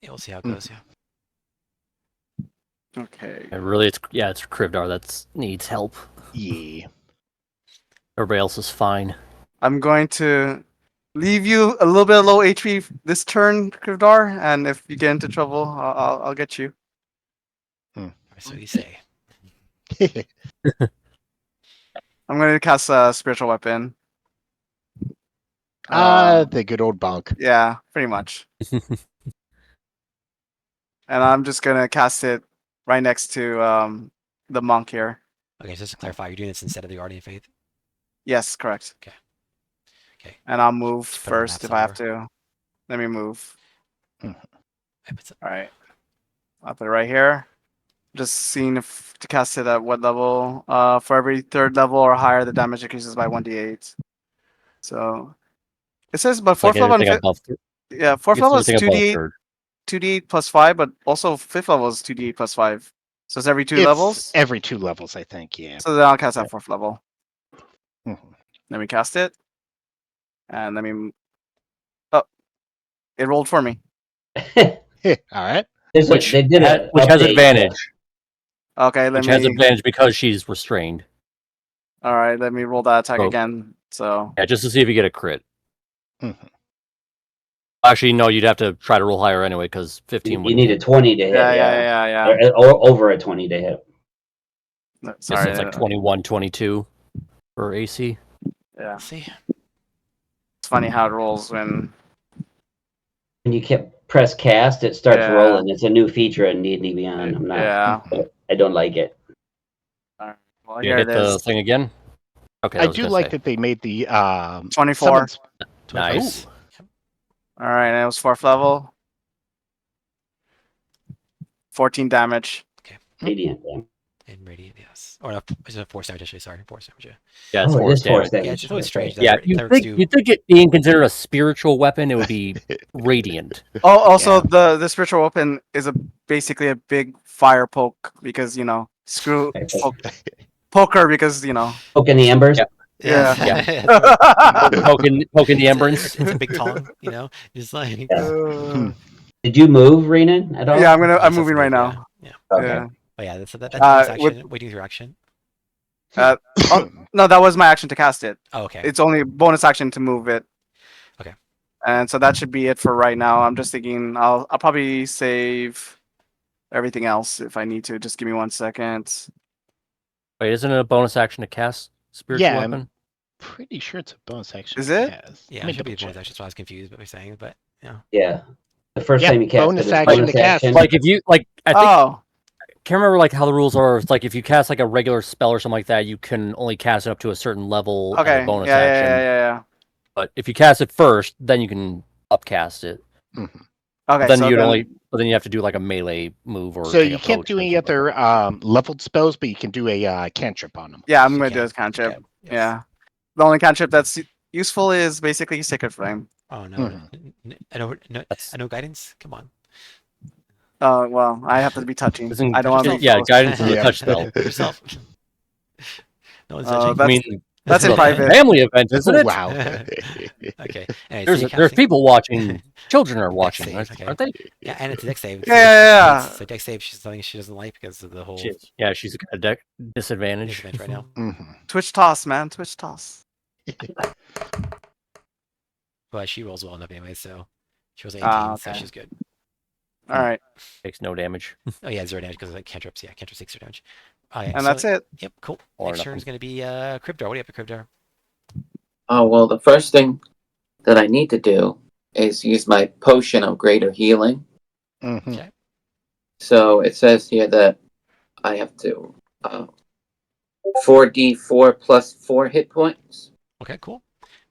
We'll see how it goes. Yeah. Okay. And really, it's Krivdar that needs help. Yeah. Everybody else is fine. I'm going to leave you a little bit low HP this turn, Krivdar, and if you get into trouble, I'll get you. So you say. I'm going to cast a spiritual weapon. Um, The good old bonk. Yeah, pretty much. And I'm just gonna cast it right next to the monk here. Okay, so just to clarify, you're doing this instead of the Guardian Faith. Yes, correct. Okay. And I'll move Just put it on the first map if I have to. Let me move. I put some- All right. I'll put it right here. Just seeing if to cast it at what level. For every 3rd level or higher, the damage increases by 1d8. So it says, but 4th Like level, and anything fifth, above, yeah, 4th it's level is anything above 2d8, third. 2d8 plus 5, but also 5th level is 2d8 plus 5. So it's every 2 It's levels. every 2 levels, I think. Yeah. So then I'll cast that 4th level. Mhm. Let me cast it. And let me. Oh, it rolled for me. All right. Which they did has advantage. Okay, let Which me. has advantage because she's restrained. All right, let me roll that attack Oh. again. So Yeah, just to see if you get a crit. Mhm. Actually, no, you'd have to try to roll higher anyway because 15 You would need a 20 to hit. yeah. Or over a 20 to hit. No, So Sorry. it's like 21, 22 for AC. Yeah, See. it's funny how it rolls when. When you press cast, it starts Yeah. rolling. It's a new feature in D&D Beyond. I'm not. Yeah. I don't like it. Well, You here hit it the is. thing again? Okay, I was do gonna like say. that they made the 24. summons- Nice. All right, and it was 4th level. 14 damage. Radiant damage. And radiant, yes. Or no, it's a force damage actually. Sorry, force damage. Yeah, Yeah, it's Oh, it force is force damage. yeah damage. it's always That's strange. right. Yeah, That you clerics do. think it being considered a spiritual weapon, it would be radiant. Oh, also Yeah. the spiritual weapon is basically a big fire poke because screw poker because Poking the embers. Yeah. Yeah. Poking the embers. It's a big tongue, just like. Yeah. Did you move, Renan, at all? Yeah, I'm Yes, moving right now. Yeah. Okay. Yeah. But yeah, that's bonus with- action. Waiting for your action. No, that was my action to cast it. Oh, okay. It's only bonus action to move it. Okay. And so that should be it for right now. I'm just thinking I'll probably save everything else if I need to. Just give me 1 second. Wait, isn't it a bonus action to cast spiritual Yeah, weapon? Pretty sure it's a bonus action. Is it? Yes. Yeah, Let me it should be a double bonus check. action. So I was confused what you're saying, but yeah. Yeah. The first Yeah, time you cast bonus it is action bonus to cast. action. Like if you I think Oh, can't remember like how the rules are. It's like if you cast like a regular spell or something like that, you can only cast it up to a certain level okay. as a bonus Yeah, action. yeah. But if you cast it first, then you can upcast it. Mhm. Okay, Then so you'd then, only, but then you have to do like a melee move or. So take you a can't potion do or any something like other leveled spells, but you can do a cantrip on them. yeah, I'm You gonna do can. this cantrip. You can, yes. Yeah. The only cantrip that's useful is basically Sacred Flame. Oh no, Mhm. That's- I know guidance. Come on. Oh, well, I have to be touching. Isn't- I don't want to be yeah, close. guidance is a Yeah. touch spell. Yourself. No one's Oh, touching. I That's- mean, that's this in is a private. family event, isn't it? Wow. Okay. Anyway, so There's you're there's casting- people watching. Children are watching, save, aren't okay. aren't they? Yeah, and it's a dex save. Yeah. So dex save, she's something she doesn't like because of the whole Yeah, she's got a disadvantage. disadvantage right now. Mhm. Twitch toss, man. Twitch toss. But she rolls well enough anyway, so she rolls 18, so okay. she's good. All right. Takes no damage. Oh yeah, 0 damage because of like cantrips. Yeah, cantrips 6 0 damage. Oh, yeah, And that's it. Yep, cool. Or Next turn is nothing. going to be Cryptar. What do you have for Cryptar? Oh, well, the first thing that I need to do is use my potion of greater healing. Mhm. Okay. So it says here that I have to 4d4 plus 4 hit points. Okay, cool.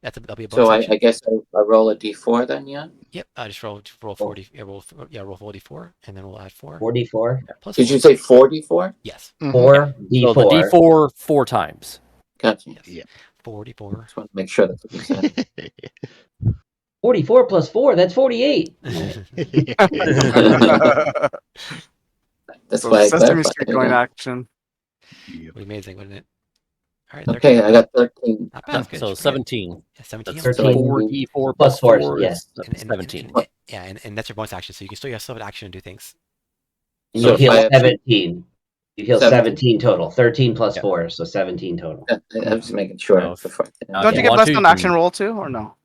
That'll be a bonus So I action. guess I roll a d4 then, yeah? Yep. Just roll 40. Roll 44, and then we'll add 4 44. plus. Did 4. you say 4d4? Yes. Mhm. 4 So the D4. D4 4 times. Gotcha. Yes. Yeah. 44. Just want to make sure that's what you said. 44 plus 4, that's 48. That's So why I Sesame clarified Street it, going yeah. action. Would be amazing, wouldn't it? All right. Okay, 13. I got 13. Not bad. That's good. So Pretty good. 17. Yeah, 17. That's That's 13. 4 D4 Plus plus 4, 4 yes. is and 17. yeah, and that's your bonus action, so you can still have an action and do things. And So you if heal I have- 17. You heal 17. 17 total. 13 plus Yeah. 4, so 17 total. I'm just making sure. No, Before no, Don't if you you get want less to, you on can- action roll too, or no?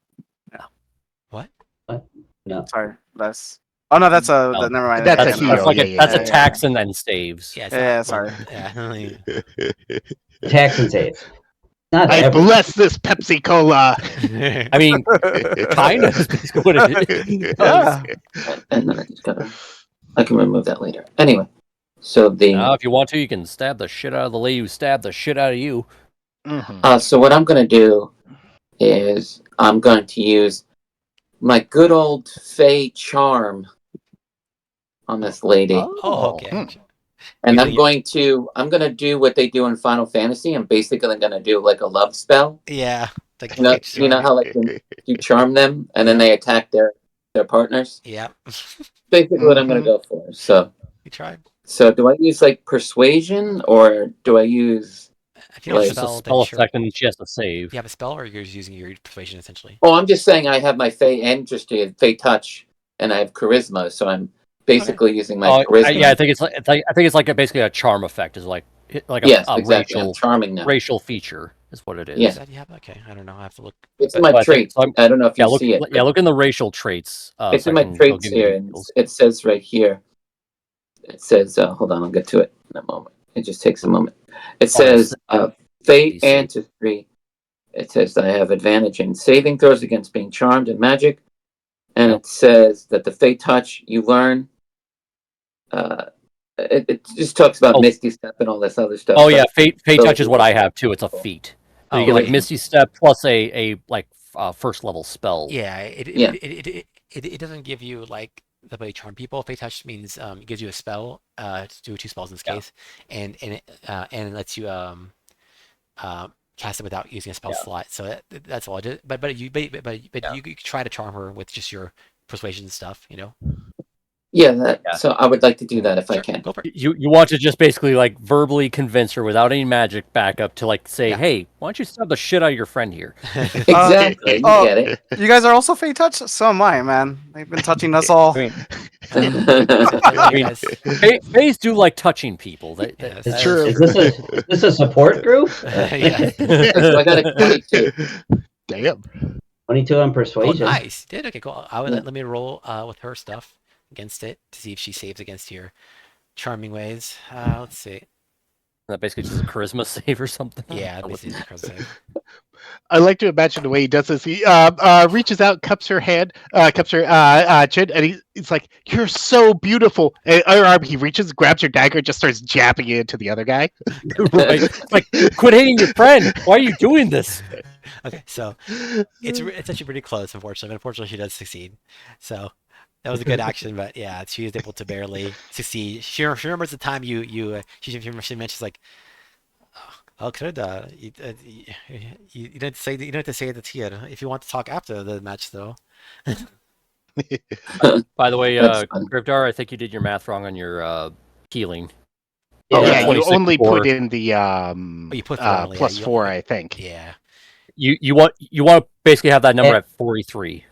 No. Sorry, less. Oh no, that's a. No. Never mind. That's a That's, heal, that's like yeah, a, that's yeah, attacks and then saves. Yeah, it's Yeah, not, sorry. Yeah. Attacks and saves. Not I ever. bless this Pepsi Cola. I mean, kind of is basically what it is. Yeah. and then I can remove that later. Anyway, so Now, if you want to, you can stab the shit out of the lady who stabbed the shit out of you. Mhm. so what I'm going to do is I'm going to use my good old Fey charm on this lady. Oh, okay. Hmm. And You I'm think- going to do what they do in Final Fantasy. I'm basically going to do like a love spell. Yeah. Like, You know, okay, you know how like when you charm them and then they attack their partners. Yeah. Basically, what I'm going to go for. So You tried. do I use like persuasion or do I use? If you don't Like- have It's a a spell, spell then sure. effect and she has to save. You have a spell, or you're just using your persuasion essentially. Oh, I'm just saying I have my Fey Entity, Fey Touch, and I have Charisma, so I'm basically using my Charisma. yeah, I think it's like basically a charm effect. Is like a, Yes, a exactly. I'm racial charming now. racial feature is what it is. Yeah. Is that you have? Okay, I don't know. I have to look. It's in But my I think- traits. so I'm- I don't know if Yeah, you look. see it. Yeah, look in the racial traits. It's in my section, it'll traits give you the here, and details. it says right here. It says, hold on, I'll get to it in a moment. It just takes a moment. It says, Fey DC. Ancestry. It says that I have advantage in saving throws against being charmed and magic. And it says that the Fey Touch you learn. It just talks about Oh. Misty Step and all this other stuff. Oh but- yeah, Fate so- Touch is what I have too. It's a feat. So you Oh, get like wait. Misty Step plus a like first level spell. Yeah. Yeah. It doesn't give you like the way charm people. Fate touch means it gives you a spell to do 2 spells in this Yeah. case, and it lets you cast it without using a spell Yeah. slot. So that's all it did. But you could try to charm her with just your persuasion stuff. You know. Yeah, Yeah. so I would like to do that if I Sure, can. go for it. You want to just basically like verbally convince her without any magic backup to like say, Yeah. hey, why don't you stab the shit out of your friend here? Exactly, you oh, get it. You guys are also Fey touch? So am I, man. They've been touching us all. I mean, I mean, guys, Fays do like touching people. They, Yes. that- True. Is this a support group? yeah. So I got a 22. Damn. 22 on Oh, persuasion. nice. Did okay, cool. I would let me roll with her stuff against it to see if she saves against your charming ways. Let's see. that basically just a charisma save or something. Yeah, That basically was- the cross save. I like to imagine the way he does this. He reaches out, cups her hand, cups her chin, and he's like, "You're so beautiful." Or he reaches, grabs her dagger, and just starts jabbing it into the other guy. Right? It's like, quit hitting your friend. Why are you doing this? Okay, so it's actually pretty close, unfortunately. But unfortunately, she does succeed. So that was a good action, but yeah, she was able to barely succeed. She remembers the time she mentions like, "Oh, Krida, you didn't say you don't have to say it here. If you want to talk after the match, though." By the way, That's fun. Gryffindor, I think you did your math wrong on your healing. Oh, Yeah, yeah, you 26 only for- put in the you put four only, plus yeah, 4, I think. Yeah. You want to basically have that number Eh. at 43.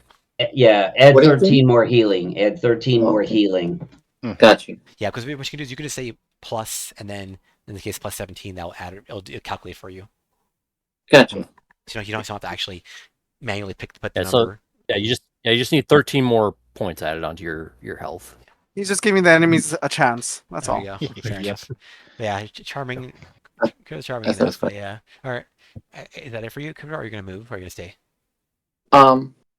Yeah, add What do you 13 more healing. Add 13 more Okay. healing. Got you. Yeah, because what you can do is you can just say plus, and then in this case plus 17, that'll add it'll calculate for you. Got you. So you don't have to actually manually put the Yeah, so- number. Yeah, you just need 13 more points added onto your health. He's just giving the enemies a chance. That's There all. you go. Fair Yep. enough. Yeah, charming. Charming That enough, sounds but yeah. All right. Is that it for you, Kibra, or are you gonna move, or are you gonna stay?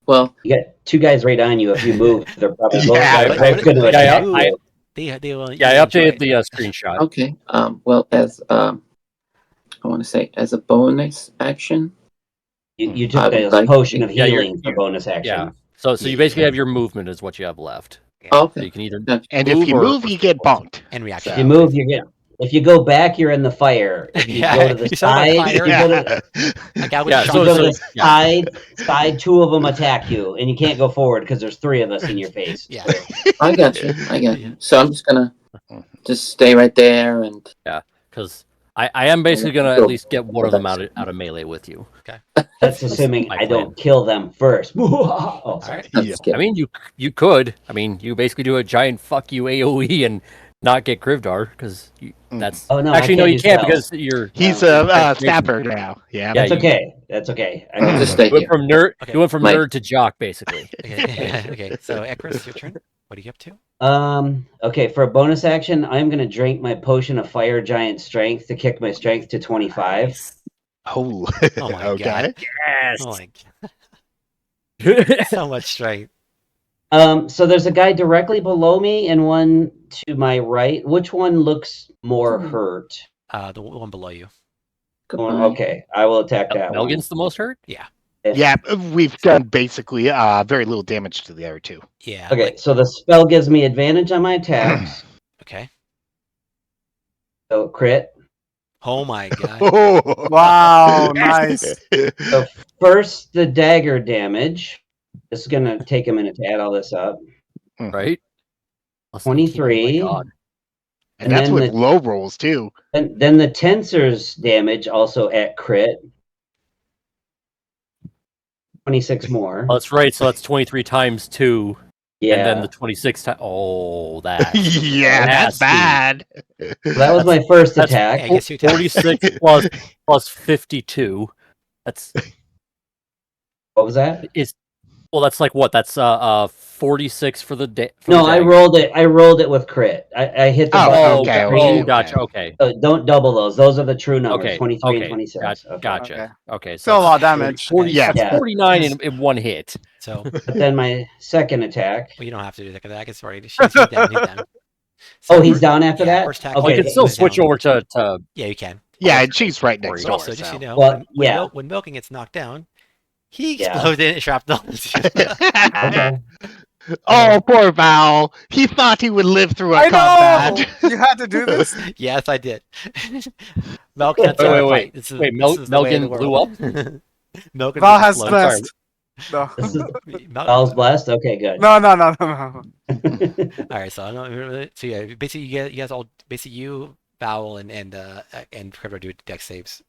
Well, You got two guys right on you. If you move, they're probably both, Yeah, both but- going to but- attack yeah, you. They will. Yeah, I you'll enjoy updated it. the screenshot. okay. Well, as I want to say, as a bonus action, You I took would a like- potion of Yeah, you're- healing for bonus action. Yeah. So you basically have your movement is what you have left. So okay. you can either And if you or- move, you get bumped. And reaction. If you move, you get. If you go back, you're in the fire. If you Yeah, go to the you saw that side, fire. if you go to, A guy with Yeah, a if you so- go shotgun. to the side, two of them attack you, and you can't go forward because there's three of us in your face. Yeah. I got you. I got Yeah. you. So I'm just gonna just stay right there and because I am basically gonna at least get one of them out of melee with you. That's assuming my I don't kill them first. Oh, All sorry. right. I'm Yeah. just kidding. I mean, you could. I mean, you basically do a giant fuck you AOE and not get Krivdar because that's Oh no! actually I no, you use can't spells. because you're He's No. a sapper now. Yeah. Yeah, That's you- okay. That's okay. I I'll can just go. stay you went here. from nerd. Okay. You went from Mike. nerd to jock basically. Okay. Okay. So Ekris, your turn. What are you up to? Okay, for a bonus action, I'm gonna drink my potion of fire giant strength to kick my strength to 25. Oh, Oh my okay. god. Yes. Oh my god. So much strength. So there's a guy directly below me and one to my right. Which one looks more hurt? The one below you. One- okay, I will attack that one. Melgan's the most hurt. Yeah, we've done basically very little damage to the other two. Yeah. Okay, like- so the spell gives me advantage on my attacks. okay. So crit. Oh my god. Oh. Wow, nice. So first, the dagger damage. This is gonna take a minute to add all this up. Right. Plus 23. 18, oh my God. And that's then with the- low rolls too. And then the tensor's damage also at crit. 26 more. Oh, that's right. So that's 23 times 2, Yeah. and then the 26 times. Oh, that. Yeah, that's nasty. bad. So that was my first That's- attack. I guess you attack. 46 plus 52. That's What was that? well. That's like what? That's 46 for the day. No, I rolled it. I rolled it with crit. I hit the Oh, button. okay, Green. okay. Oh, gotcha. Okay. Don't double those. Those are the true numbers. Okay. 23 okay. and 26. Gotcha. Okay. Gotcha. Okay. Still a lot of damage. 40, Yeah. that's Yeah. 49 in one hit. So But then my second attack. well, you don't have to do that because I guess already he's down. He's down. Oh, So he's fir- down after yeah, that? First attack. Oh, Okay. you can still he's switch down. over to Yeah, you can. Yeah, and she's right next But door. Also, just so So. you know, Well, yeah. when Milken gets knocked down, he Yeah. exploded in shrapnel. Okay. Oh, poor Val. He thought he would live through a I combat. know. You had to do this. Yes, I did. Milken had to Wait, fight. wait. This is, Wait, this is the way of the Melkin blew world. up? Milken Val has exploded. Sorry. blessed. No. This is Mel- Val's blessed? Okay, good. No. All right, so yeah, basically you guys all basically you, Fowl, and Crypto do dex saves.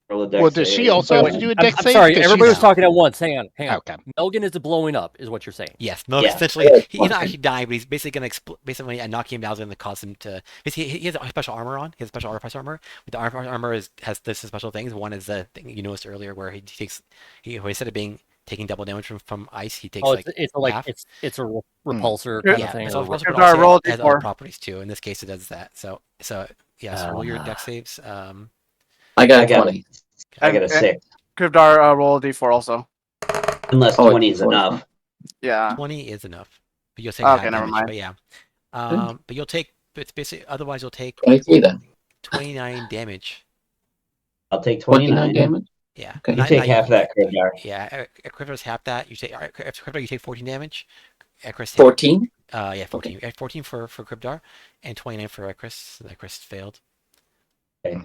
Roll a dex Well, does she save. also have to do a I'm, dex I'm save? sorry, 'Cause everybody was she's- talking at once. Hang on. Okay. Melgan is blowing up, is what you're saying. Yes, Milken Yeah. essentially he's not actually dying, but he's basically gonna basically knocking him down is gonna cause him to. Basically, he has a special armor on. He has special armor. But the armor has this special things. One is the thing you noticed earlier where he takes instead of taking double damage from ice, he takes Oh, like it's like half. it's a repulsor Yeah, kind yeah, of thing. it's or also, what- If but I also rolled has before. other properties too. In this case, it does that. So yeah. So roll your dex saves. I got I a got 20. I got a And- 6. Krivdar roll a d4 also. Unless Oh, 20 is D4 as well. enough. Yeah. 20 is enough, but you'll take Okay, half never damage. mind. But yeah, but you'll take. It's basically otherwise you'll take 23 then. 29 damage. I'll take 29 29. damage. Yeah. Okay. You take half that, Krivdar. Yeah, Krivdar's half that. You take Krivdar. You take 14 damage. Ekris take 14. yeah, 14. 14 for Krivdar, and 29 for Ekris. Ekris failed. Okay.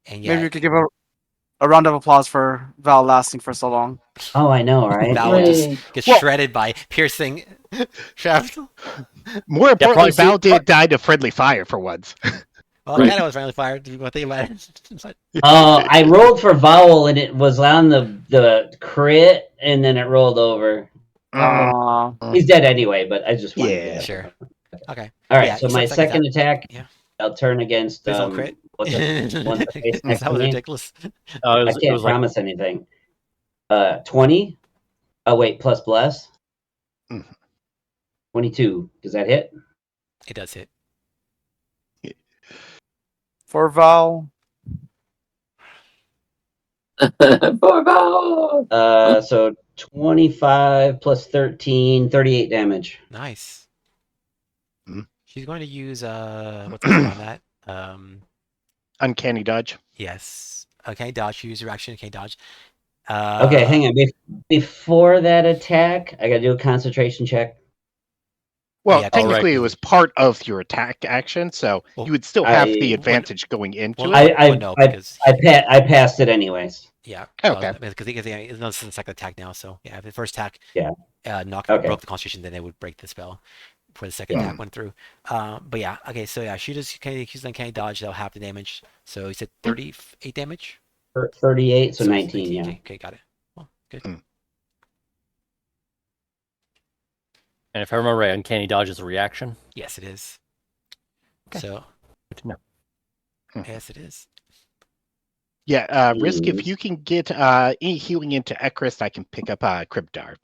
And yeah, Maybe we could give a round of applause for Val lasting for so long. Oh, I know, right? Val just Yay. gets Well- shredded by piercing shrapnel. More importantly, probably see- Val did die to friendly fire for once. Well, Right. kind of was finally fired. Do you want to think about it? But- I rolled for vowel and it was on the crit, and then it rolled over. He's dead anyway, but I just wanted Yeah. to. Sure. Okay. All right, Yeah, so you my said second second attack, Yeah. I'll turn against Please don't crit. what's the one that face next That to was me? ridiculous. It I was, can't like promise anything. 20. Oh wait, plus bless. Mhm. 22. Does that hit? It does hit. For Val, For Val. So 25 plus 13, 38 damage. Nice. Mhm. She's going to use what's the name on that? Uncanny dodge. Yes. Okay, dodge. Use your action. Okay, dodge. Okay, hang on. Before that attack, I gotta do a concentration check. Well, Yeah, technically, correct. it was part of your attack action, so Well, you would still have the I- advantage going into Well, it. I- no, I- because I passed it anyways. yeah. Okay. Because this is the second attack now, so yeah. If the first attack, Yeah. broke Okay. the concentration, then it would break the spell. Before the second Yeah. attack went through. But yeah. Okay. So yeah, she does. She's uncanny dodge. That'll half the damage. So you said 38 damage. 38, so it's 19, yeah. Okay, got it. Well, good. Mm. and if I remember right, uncanny dodge is a reaction. Yes, it is. Okay. So Good to know. yes, it is. Yeah, Risk, Jeez. if you can get any healing into Ekris, I can pick up Krivdar.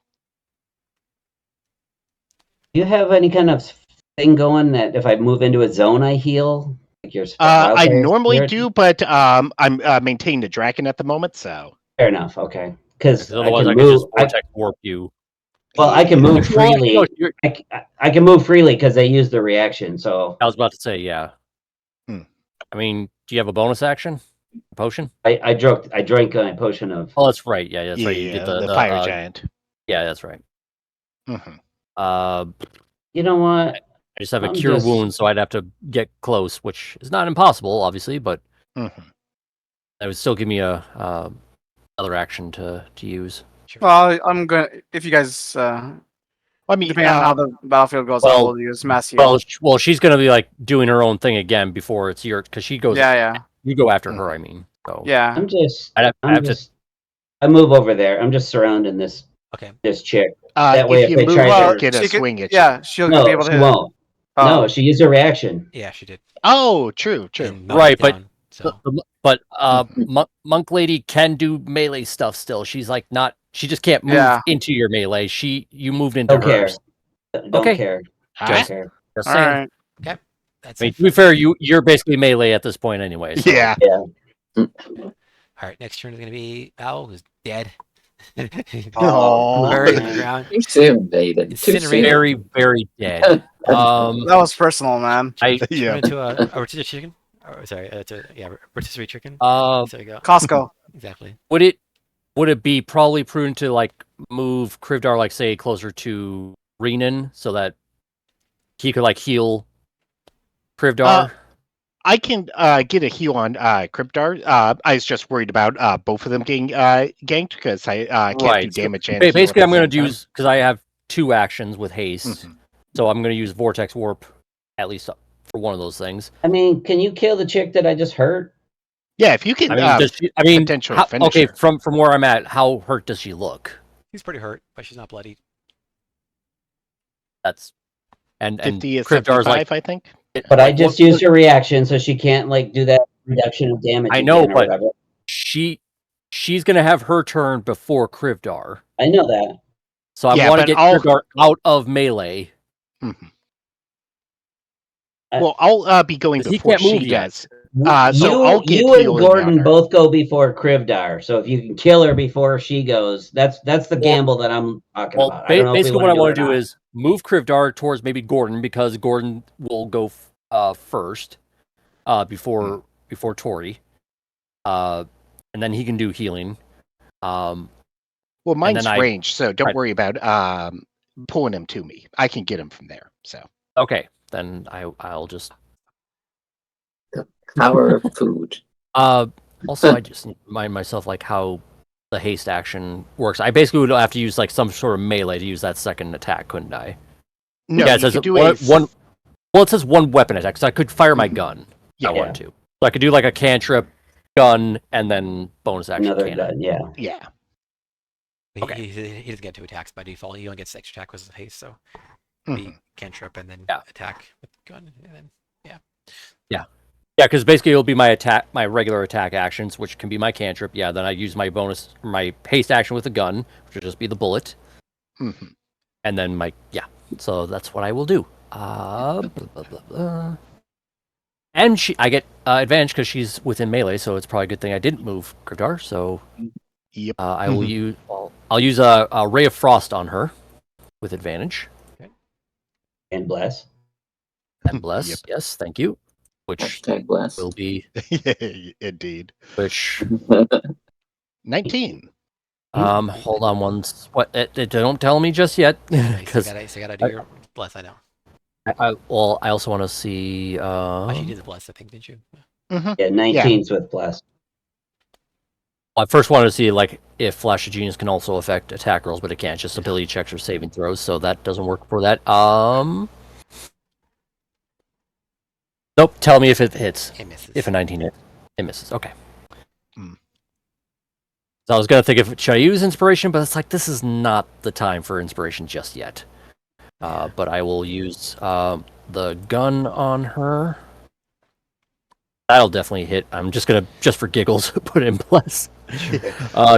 Do you have any kind of thing going that if I move into a zone, I heal? Like your I wildfire normally spirit? do, but I'm maintaining the dragon at the moment, so. Fair enough. Okay, because I Otherwise, can I could just move. vortex warp you. Well, I can move Well, freely. no, you're- I can move freely because they use the reaction. So I was about to say, yeah. Hmm. I mean, do you have a bonus action? A potion? I drank a potion of. Oh, that's right. Yeah, that's Yeah, right. You did the the fire giant. Yeah, that's right. Mhm. You know what? I just have a I'm cure just- wounds, so I'd have to get close, which is not impossible, obviously, but Mhm. that would still give me a another action to use. Sure. well, I'm gonna. If you guys, I mean, depending on how the battlefield goes, I well- will use mass heal. Well, she's gonna be like doing her own thing again before it's your because she goes. yeah. You go after her. I mean, so Yeah. I'm just. I'd have, I'm I'd have just. I move over there. I'm just surrounding this Okay. chick. that way if you if they move, try I'll to- get a She could- swing at you. Yeah, she'll No, be able to she hit. won't. No, she used her reaction. Yeah, she did. Oh, true. And knocked Right, it but down, so but Monk Lady can do melee stuff still. She's like not. She just can't move Yeah. into your melee. You moved into Don't care. hers. Don't Okay. care. All Don't right. care. Just All saying. right. that's I mean, it. to be fair, you're basically melee at this point anyway. So. Yeah. All right, next turn is gonna be Owl, who's dead. Oh, Buried in man. the ground. Too soon, David. Too Incinerated. soon. Very, very dead. That was personal, man. I Turn Yeah. into a rotisserie chicken. Or, sorry, rotisserie chicken. There you go. Costco. Exactly. would it be probably prudent to like move Krivdar like say closer to Renan so that he could like heal Krivdar? I can get a heal on Krivdar. I was just worried about both of them getting ganked because I can't do Right, so damage and heal at Basically, the I'm going to same time. use because I have 2 actions with haste, Mhm. so I'm going to use Vortex Warp at least for one of those things. I mean, can you kill the chick that I just hurt? Yeah, if you can. I mean, potentially how- finish okay, her. from where I'm at, how hurt does she look? She's pretty hurt, but she's not bloody. That's and 50 is Krivdar's 75, like, I think. But I just used her reaction, so she can't like do that reduction of damage. I know, again or but- whatever. she's going to have her turn before Krivdar, I know that. so I Yeah, want to but get I'll- Krivdar out of melee. Mhm. Well, I'll be going 'Cause he before can't she move yet. does. So I'll get you and healing on Gordon her. both go before Krivdar. So if you can kill her before she goes, that's the gamble that I'm talking Well, about. I don't know basically, if we what I want want to do is move Krivdar towards maybe Gordon because Gordon will go first before Tori, and then he can do healing. Well, mine's then range, so don't Right. worry about pulling him to me. I can get him from there. So Okay, then I'll just Power of food. Also I just need to remind myself like how the haste action works. I basically would have to use like some sort of melee to use that second attack, couldn't I? no, Yeah, it you says could do one. Well, it says one weapon attack, so I could fire my Mhm. gun if Yeah. I wanted to. So I could do like a cantrip, gun, and then bonus action another cannon. gun. Yeah. Yeah. He doesn't get 2 attacks by default. He only gets extra attack with his haste, so Mhm. the cantrip and then Yeah. attack with the gun, and then Yeah, because basically it'll be my regular attack actions, which can be my cantrip. Yeah, then I use my my haste action with the gun, which will just be the bullet, Mhm. and then So that's what I will do. Blah, blah, blah, blah. And I get advantage because she's within melee, so it's probably a good thing I didn't move Krivdar. So Yep. I will use. I'll use a ray of frost on her with advantage And bless. and bless. Yep. Yes, thank you. Which Hashtag blessed. will be Indeed. which. 19. Hold on don't tell me just yet, you because gotta do your bless. I know. I also want to see. Actually, you did the bless, I think, didn't you? Yeah, 19's with bless. I first wanted to see like if Flash of Genius can also affect attack rolls, but it can't. Just ability checks or saving throws, so that doesn't work for that. Nope. Tell me if it hits. It misses. If a 19 hits, it misses. Okay. Hmm. So I was gonna think if should I use inspiration, but it's like this is not the time for inspiration just yet. But I will use the gun on her. That'll definitely hit. I'm just gonna, just for giggles, put in bless.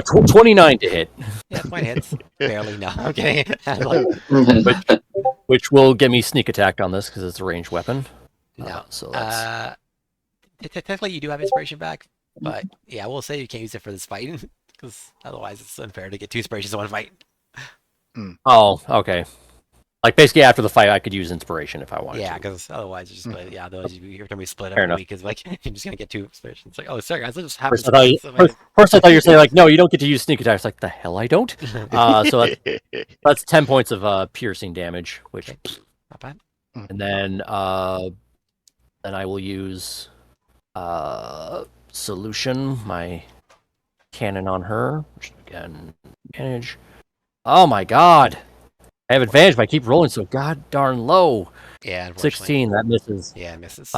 29 to hit, Yeah, mine hits. Barely. No, I'm kidding. which will get me sneak attack on this because it's a ranged weapon. No. So that's Technically, you do have inspiration back, but yeah, I will say you can't use it for this fight because otherwise it's unfair to get 2 inspirations in one fight. oh, okay. Like basically after the fight, I could use inspiration if I wanted. Yeah, to. because otherwise it's just otherwise you're gonna be split Fair up enough. because like you're just gonna get 2 inspirations. It's like, oh, sorry guys, let's just have First, this. first I thought you were saying like, no, you don't get to use sneak attack. It's like the hell I don't. So that's 10 points of piercing damage, which, Not bad. and then I will use solution, my cannon on her, which again advantage. Oh my god, I have advantage, but I keep rolling so god darn low. Yeah, unfortunately. 16, that misses. Yeah, it misses.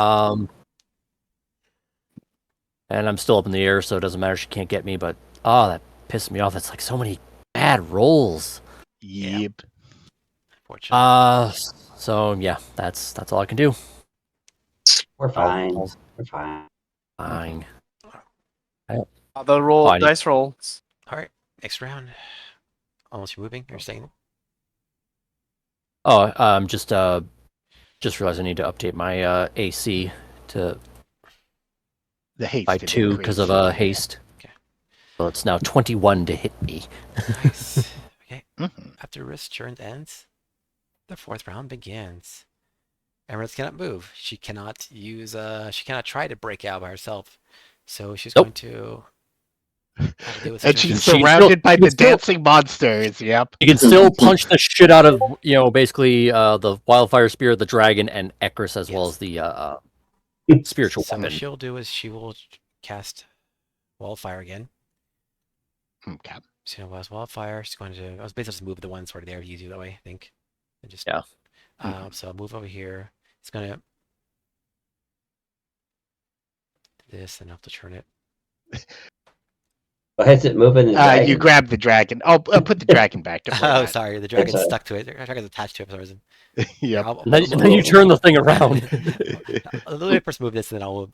And I'm still up in the air, so it doesn't matter. She can't get me. But that pissed me off. It's like so many bad rolls. Yep. Unfortunately. So yeah, that's all I can do. We're fine. We're fine. Fine. The roll, Fine. dice rolls. All right, next round. Almost moving. You're saying? Oh, just realized I need to update my AC to The haste. by did 2 because of increase. haste. Okay. So it's now 21 to hit me. Nice. Okay. Mhm. After wrist turn ends, the 4th round begins. Emirates cannot move. She cannot use. She cannot try to break out by herself. So she's Nope. going to. And she's She surrounded by she the still- dancing monsters. Yep. You can still punch the shit out of, basically the wildfire spirit, the dragon, and Ekris, as well Yes. as the spiritual So what weapon. she'll do is she will cast wildfire again. Okay. So wildfire. She's going to. I was basically just move the one sort of there easy that way. I think. And just Yeah. So I'll move over here. It's gonna do this, and I'll have to turn it. Why is it moving? You grab the dragon. I'll put the dragon back. Don't worry Oh, about it. sorry, the dragon's sorry. stuck to it. The dragon's attached to it for some reason. Yep. And then you turn the thing around. Let me first move this, and then I'll.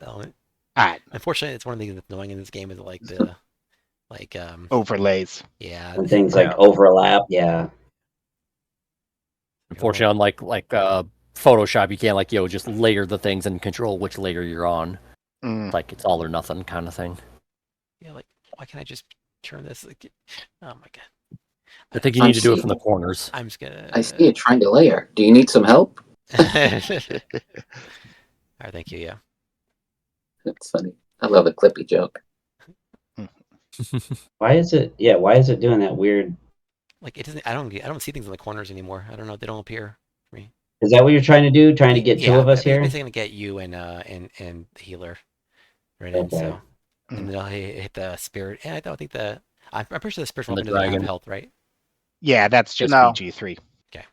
Alright. Unfortunately, it's one of the things that's annoying in this game is like the, Overlays. yeah. When things like Yeah. overlap, yeah. Unfortunately, on like Photoshop, you can't just layer the things and control which layer you're on. It's like it's all or nothing kind of thing. Yeah, like why can't I just turn this? Like, oh my god. I think you I'm need to do it from the seeing- corners. I'm just gonna. I see a triangle layer. Do you need some help? All right, thank you. Yeah. That's funny. I love a Clippy joke. Why is it? Yeah, why is it doing that weird? Like it doesn't. I don't see things in the corners anymore. I don't know. They don't appear for me. Is that what you're trying to do? Trying to get two of us here? Basically gonna get you and the healer right in. Okay. So and then I'll hit the spirit. And I don't think I'm pretty sure the spiritual And the weapon doesn't have dragon. health, right? Yeah, that's just No. BG3. Okay.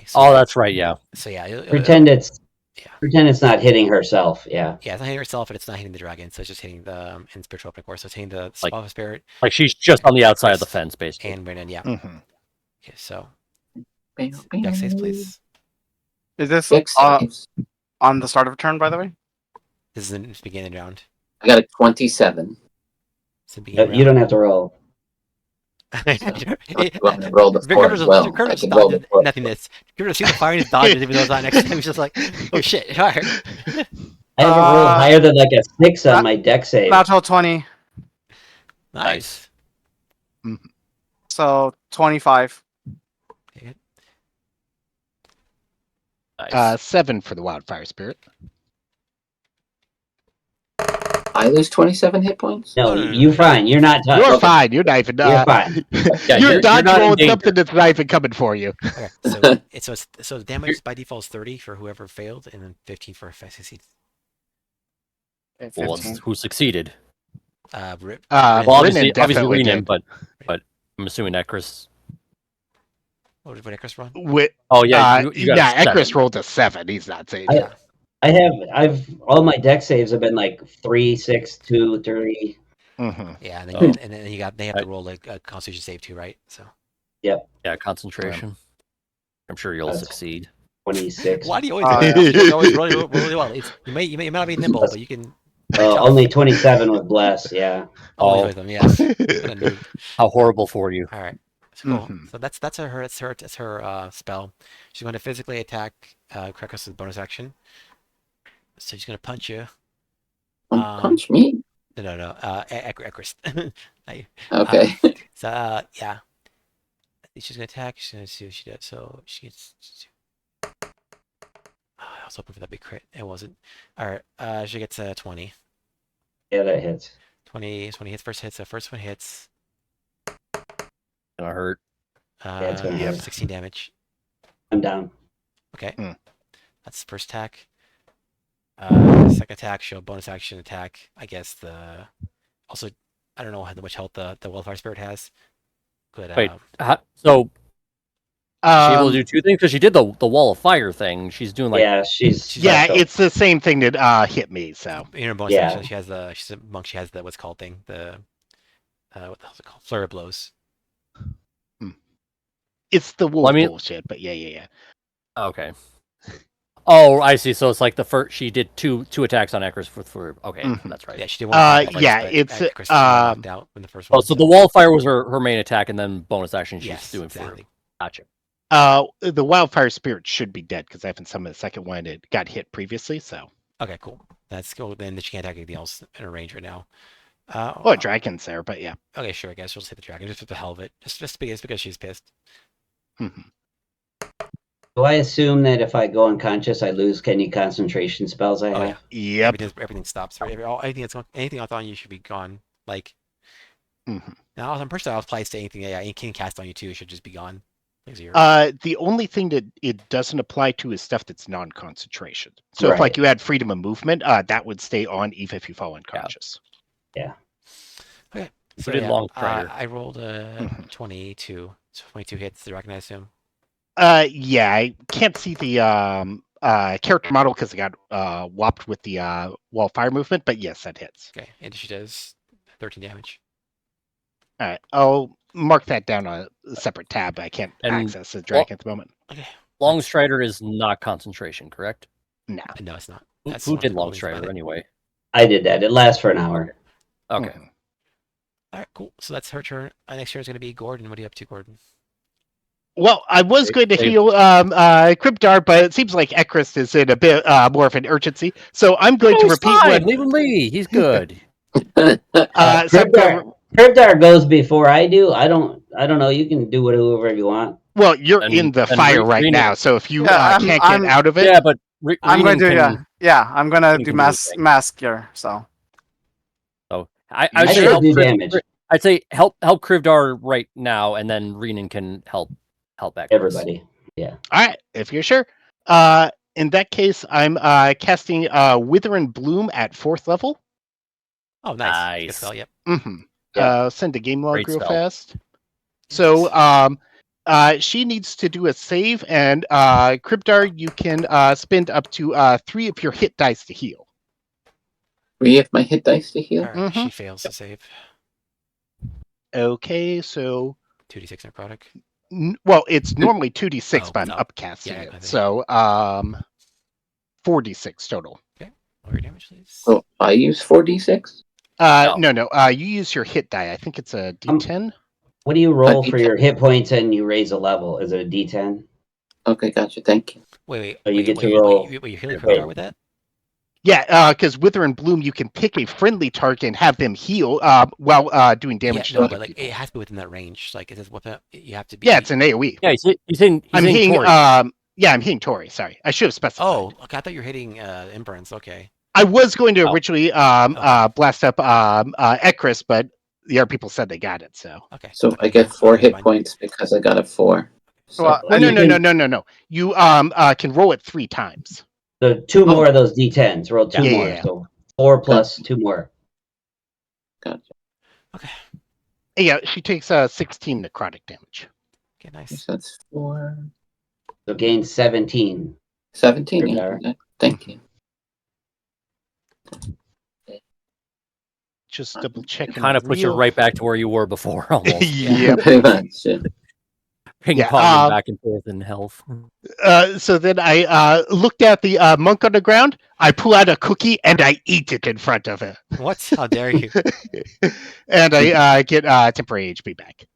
So Oh, that's right. Yeah. so yeah. Pretend it's Yeah. pretend it's not hitting herself. Yeah. Yeah, it's not hitting herself, and it's not hitting the dragon. So it's just hitting the in spiritual weapon, of course. So it's hitting the Like- spell of spirit Like she's just on the outside of the fence, basically. and Brennan. Yeah. Mm-hmm. Okay. So Dex dex saves, please. Is this saves. on the start of a turn, by the way? This is the beginning round. I got a 27. It's the beginning You don't have to roll. You want me to roll the four as well? I can roll the four. Nothingness. You're gonna see the fire in his dodges, even though it's not next time. He's just like, oh shit. All right. I haven't rolled higher than like a 6 on my deck save. Natural 20. Nice. So 25. Okay, good. Nice. 7 for the Wildfire Spirit. I lose 27 hit points? No, No. you're fine. You're not touched. You're fine. You're not even. You're fine. Yeah, you're you're dodge not in rolling danger. something that's not even coming for you. Okay. So the damage by default is 30 for whoever failed, and then 15 for if succeeds. Okay, Well, 15. who succeeded? Rip. Well, Well, obviously, Renan definitely Renan, did. but I'm assuming Ekris. What did Ekris run? With, Oh yeah, you got a Ekris 7. rolled a 7. He's not saying. Yeah. I've all my deck saves have been like 3, 6, 2, 3. Mm-hmm. Yeah, and then, Oh. and then they have to roll like a Constitution save too, right? So Yeah, concentration. I'm sure you'll That's- succeed. 26. why do you always? Oh, yeah. You always roll really well. You may not be nimble, but you can. Only 27 with bless. Yeah. Always Oh. with them, yes. What a noob. How horrible for you. All right. So cool. Mhm. So that's her spell. She's going to physically attack Krekos with bonus action. So she's going to punch you. Don't punch me. No. Ekris. Okay. So yeah. I think she's going to attack. She's going to see what she does. So she gets. I was hoping for that big crit. It wasn't. All right. She gets 20. Yeah, that hits. 20 hits. First hit. So first one hits. Gonna hurt. it's gonna hit. 16 damage. I'm down. Okay. Hmm. That's the first attack. Second attack, show bonus action attack. I guess also I don't know how much health the Wildfire Spirit has. But Wait, so she able Um, to do two things because she did the wall of fire thing. She's doing like Yeah, she's yeah, special. it's the same thing that hit me. So in her bonus Yeah. action, she's a monk. She has the what's called thing. The what the hell's it called? Flurry of blows. it's the wolf I mean- bullshit. But yeah. okay. Oh, I see. So it's like the first she did two attacks on Ekris for okay, Mhm. that's right. Yeah, she did one. attack twice, yeah, but it's, Chris knocked out in the first one. Oh, so the wall of fire was her main attack, and then bonus action she's yes, doing exactly. for. Gotcha. The Wildfire Spirit should be dead because I haven't summoned the second one. It got hit previously. So Okay, cool. That's cool. Then she can't attack anything else in her range right now. well, dragon's there, but yeah. Okay, sure. I guess we'll just hit the dragon just for the hell of it. Just because she's pissed. Mhm. Do I assume that if I go unconscious, I lose any concentration spells I have? Oh yeah. Yep. Everything stops. Right? Anything that's on you should be gone. Like Mhm. now, I'm pretty sure I'll apply to anything. Yeah, it can cast on you too. It should just be gone. Because you're- The only thing that it doesn't apply to is stuff that's non-concentration. So if Right. like you had freedom of movement, that would stay on even if you fall unconscious. so, did yeah, Long Strider? I rolled a Mhm. 22. So 22 hits the dragon, I assume. Yeah, I can't see the character model because it got whopped with the wildfire movement, but yes, that hits. Okay, and she does 13 damage. All right, I'll mark that down on a separate tab. I can't And- access the dragon at the moment. Okay. Long Strider is not concentration, correct? No. No, it's not. Who, That's who one of did the Long cool things about Strider it. anyway? I did that. It lasts for an hour. Okay. Mhm. All right, cool. So that's her turn. Next turn is going to be Gordon. What are you up to, Gordon? Well, I was going to They- heal Cryptar, but it seems like Ekris is in a bit more of an urgency. So I'm going Oh, to he's repeat fine. what. Leave him be. He's good. So I'm going Cryptar goes before I do. I don't know. You can do whatever you want. well, you're And- in the and fire right Rena- now, so if you Yeah, can't I'm- get out of it, Yeah, but I'm going Renan to, can, I'm gonna Renan do can mask his thing. mask here. So So I'd I say should help do Kriv- damage. I'd say help Krivdar right now, and then Renan can help back Everybody. all right, if you're sure. In that case, I'm casting Wither and Bloom at 4th level. Oh, nice. Good Nice. spell, yep. Mm-hmm. Yeah. Send a game log Great real spell. fast. So she needs to do a save, and Cryptar, you can spend up to 3 of your hit dice to heal. 3 of my hit dice to heal. Alright, she Mhm. fails to save. Okay, so 2d6 necrotic. well, it's normally 2d6, Oh, but I'm no. upcasting Yeah, I it. think. So 4d6 total. Lower your damage, please. So I use 4d6. No. You use your hit die. I think it's a d10. What do you roll for D10. your hit points and you raise a level? Is it a D10? Okay, gotcha. Thank you. Wait. So you get to wait, roll- Wait, you're healing wait. Cryptar with that? Yeah, because Wither and Bloom, you can pick a friendly target and have them heal while doing damage Yeah, to no, other but like people. it has to be within that range. Like it says, what the you have to be. Yeah, it's an AOE. Yeah, he's in. I'm He's in hitting. Tori. Yeah, I'm hitting Tori. Sorry, I should have specified. Oh, okay. I thought you were hitting Imperance. Okay. I was going to Oh. originally Okay. blast up Ekris, but the other people said they got it. So Okay. So Okay, I get yeah, 4 okay, hit fine. points because I got a 4. So Well, no, And no, you no, can- no, no, no. You can roll it 3 times. So 2 more of those D10s. Roll 2 Yeah, more. yeah. So 4 plus 2 more. gotcha. Yeah, she takes 16 necrotic damage. Okay, nice. So that's 4. So gain 17. 17. There. Yeah. Thank you. Just double checking. Kind of puts you right back to where you were before, almost. Yeah. Pretty much. Yeah. Ping Yeah, ponging back and forth in health. So then I looked at the monk on the ground. I pull out a cookie and I eat it in front of it. What? How dare you? And I get temporary HP back.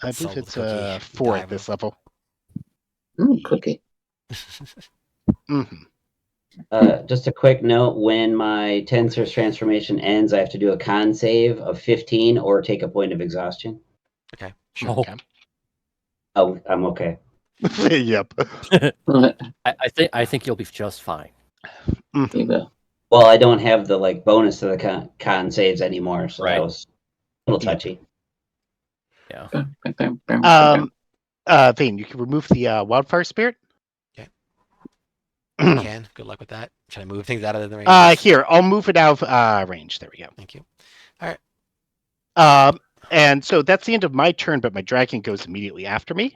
I Sold believe the it's cookie. 4 Die, at this bro. level. Cookie. Mm-hmm. Just a quick note, when my Tensor's transformation ends, I have to do a con save of 15 or take a point of exhaustion. Okay. Oh. Okay. Oh, I'm okay. Yep. I think you'll be just fine. Mhm. You will. Well, I don't have the like bonus to the con saves anymore, so Right. that was a little Yep. touchy. Vane, you can remove the wildfire spirit. You can. Good luck with that. Try to move things out of the range. Here, I'll move it out of range. There we go. Thank you. And so that's the end of my turn, but my dragon goes immediately after me.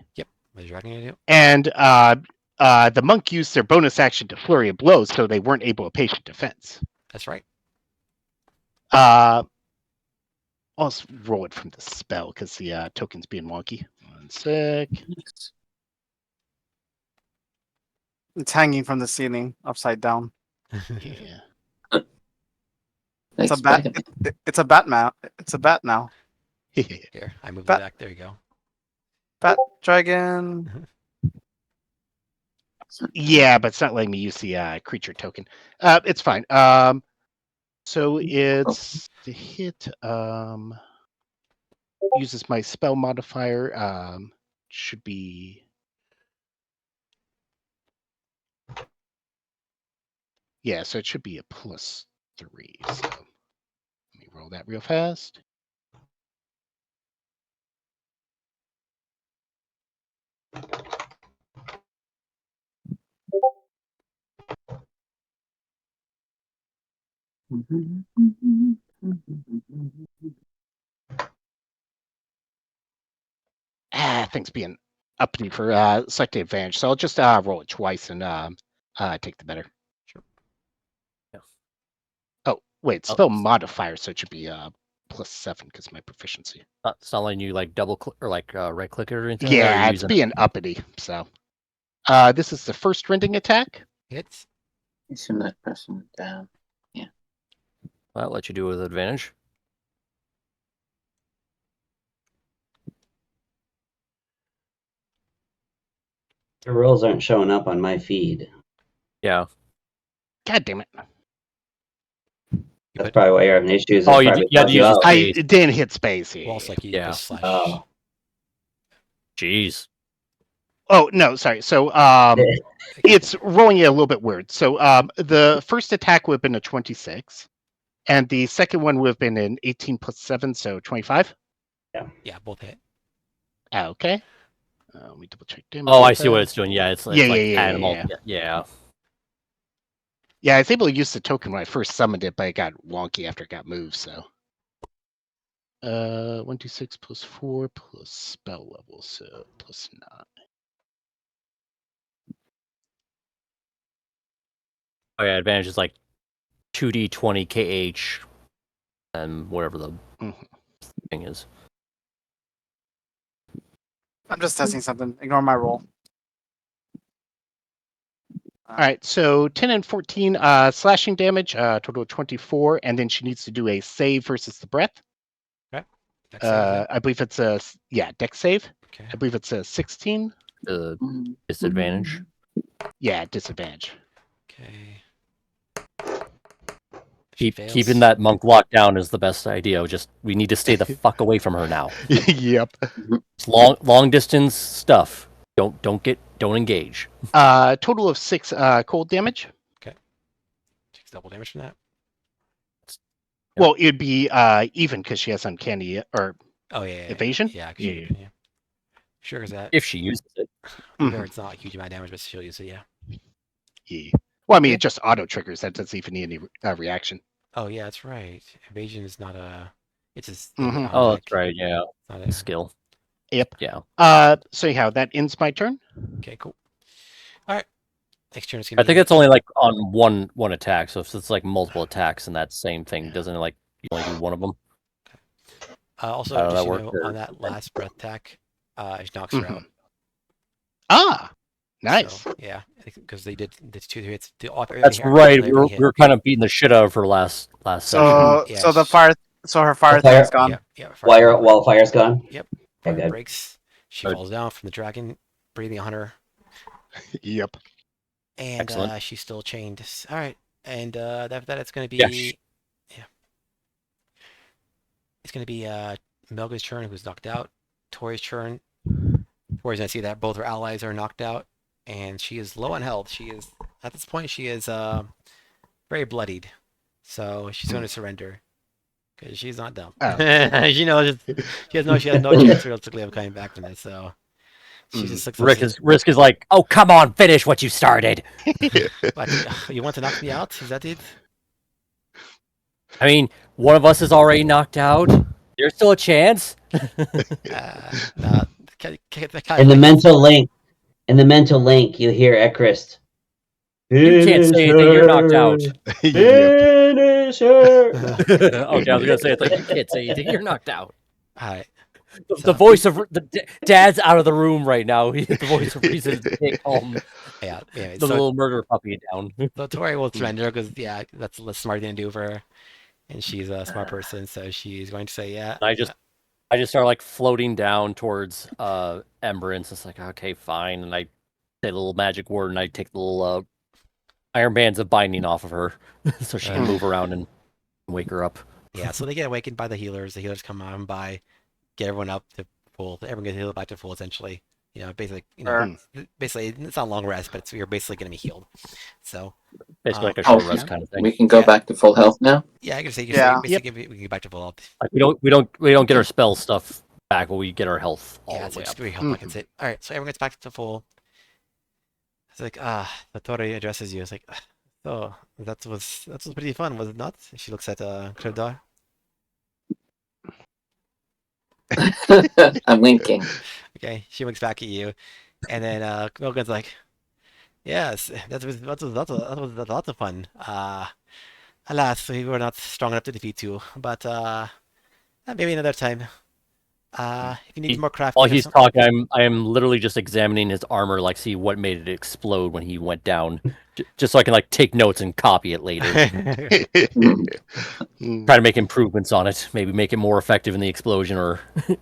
What is dragon gonna do? And the monk used their bonus action to flurry of blows, so they weren't able to patient defense. That's right. I'll roll it from the spell because the token's being wonky. 1 sec. it's hanging from the ceiling, upside down. Yeah. It's Nice a bat. Spider-Man. It's a bat now. It's a bat now. Here, I moved it But- back. There you go. Bat dragon. Yeah, but it's not letting me use the creature token. It's fine. So it's the hit. Uses my spell modifier. Should be. Yeah, so it should be a +3. So let me roll that real fast. Things being uppity for selected advantage. So I'll just roll it twice and take the better. Sure. Yeah. Oh, wait, Oh. spell modifier, so it should be +7 because my proficiency. It's not letting you like double click or like right click it or anything. Yeah, Or it's using- being uppity. So this is the first rending attack. Hits. Assume that pressing it down. I'll let you do it with advantage. The rolls aren't showing up on my feed. Yeah. God damn it! That's probably why you're having issues. Oh, It you probably had to tells you use out. the I space. didn't hit space. Well, also, like you Yeah. just slash. Oh. Jeez. Oh no, sorry. So it's rolling it a little bit weird. So the first attack would have been a 26, and the second one would have been an 18 plus 7, so 25. Yeah, both hit. Okay. Let me double check damage. Oh, with I see what that. it's doing. Yeah, it's Yeah, like yeah, animal. yeah. Yeah. Yeah, I was able to use the token when I first summoned it, but it got wonky after it got moved. So 1d6 plus 4 plus spell level, so plus 9. Oh yeah, advantage is like 2d20 KH, and whatever the Mhm. thing is. I'm just testing something. Ignore my roll. All right, so 10 and 14 slashing damage, total of 24, and then she needs to do a save versus the breath. Dex save, yeah. I believe it's a dex save. Okay. I believe it's a 16. The disadvantage. Yeah, disadvantage. Okay. She fails. Keeping that monk locked down is the best idea. We need to stay the fuck away from her now. Yep. It's long distance stuff. Don't engage. Total of 6 cold damage. Takes double damage from that. Yeah. Well, it'd be even because she has uncanny or Oh yeah. evasion. Yeah. Yeah. Yeah. Sure, is that? If she uses it. Mhm. It's not a huge amount of damage, but she'll use it. Yeah. Yeah. Well, I mean, it just auto triggers. That doesn't even need any reaction. Oh yeah, that's right. Evasion is not a. It's just. Mhm. Oh, that's right. Yeah, Not a, skill. Yep. Yeah. So anyhow, that ends my turn. okay, cool. All right. Next turn is gonna I be. think it's only like on one attack. So if it's like multiple attacks in that same thing, doesn't it like you only do one of them? Also, How does just that you work, know, or- on that last breath attack, it knocks her out. Ah, nice. So, yeah, because they did the 2 hits. Everything That's here- right. everything We hit. were kind of beating the shit out of her last session. So Yeah, so the she- fire. So her fire The thing is fire- gone. Yeah, fire Wildfire's gone. fire Okay. breaks. She Good. falls down from the dragon, breathing on her, Yep. and Excellent. she's still chained. All right, and after that, it's gonna be Yeah, it's gonna be Melga's turn, who's knocked out. Tori's turn. Tori's gonna see that both her allies are knocked out, and she is low on health. She is at this point. She is very bloodied, so she's going to surrender because she's not dumb. Oh. she knows she has no chance realistically of coming back from this. So she just looks. Risk is like, oh come on, finish what you started. What, you want to knock me out? Is that it? I mean, one of us is already knocked out. There's still a chance. No, In the mental link, you hear Ekrist. You can't say anything. You're knocked out. Yep. Finish her. Okay, I was gonna say it's like you can't say anything. You're knocked out. All right. The voice of Dad's out of the room right now. The voice of reason is take home Yeah. the So, little murder puppy down. so Tori will surrender because that's the smart thing to do for her, and she's a smart person, so she's going to say yeah. I just start like floating down towards Ember, and it's just like, okay, fine. And I say a little magic word, and I take the little iron bands of binding off of her, so she can move around and wake her up. Yeah, so they get awakened by the healers. The healers come on by, get everyone up to full. Everyone gets healed back to full, essentially. You know, basically, basically, it's not a long rest, but you're basically going to be healed. So, Basically, like a Oh, short rest kind of thing. We can go Yeah. back to full health now. yeah, I can say, Yeah. basically, we can get back to full health. Like we don't get our spell stuff back, but we get our health all Yeah, the so way just up. give health back and sit. All right, so everyone gets back to full. It's like, the Tori addresses you. It's like, oh, that was pretty fun, was it not? She looks at Kredar. I'm winking. Okay, she winks back at you, and then Milgan's like, "Yes, that was lots of fun. Alas, we were not strong enough to defeat you, but maybe another time. If you need more crafting, While or he's some- talking, I am literally just examining his armor, like see what made it explode when he went down, just so I can like take notes and copy it later. Try to make improvements on it, maybe make it more effective in the explosion, or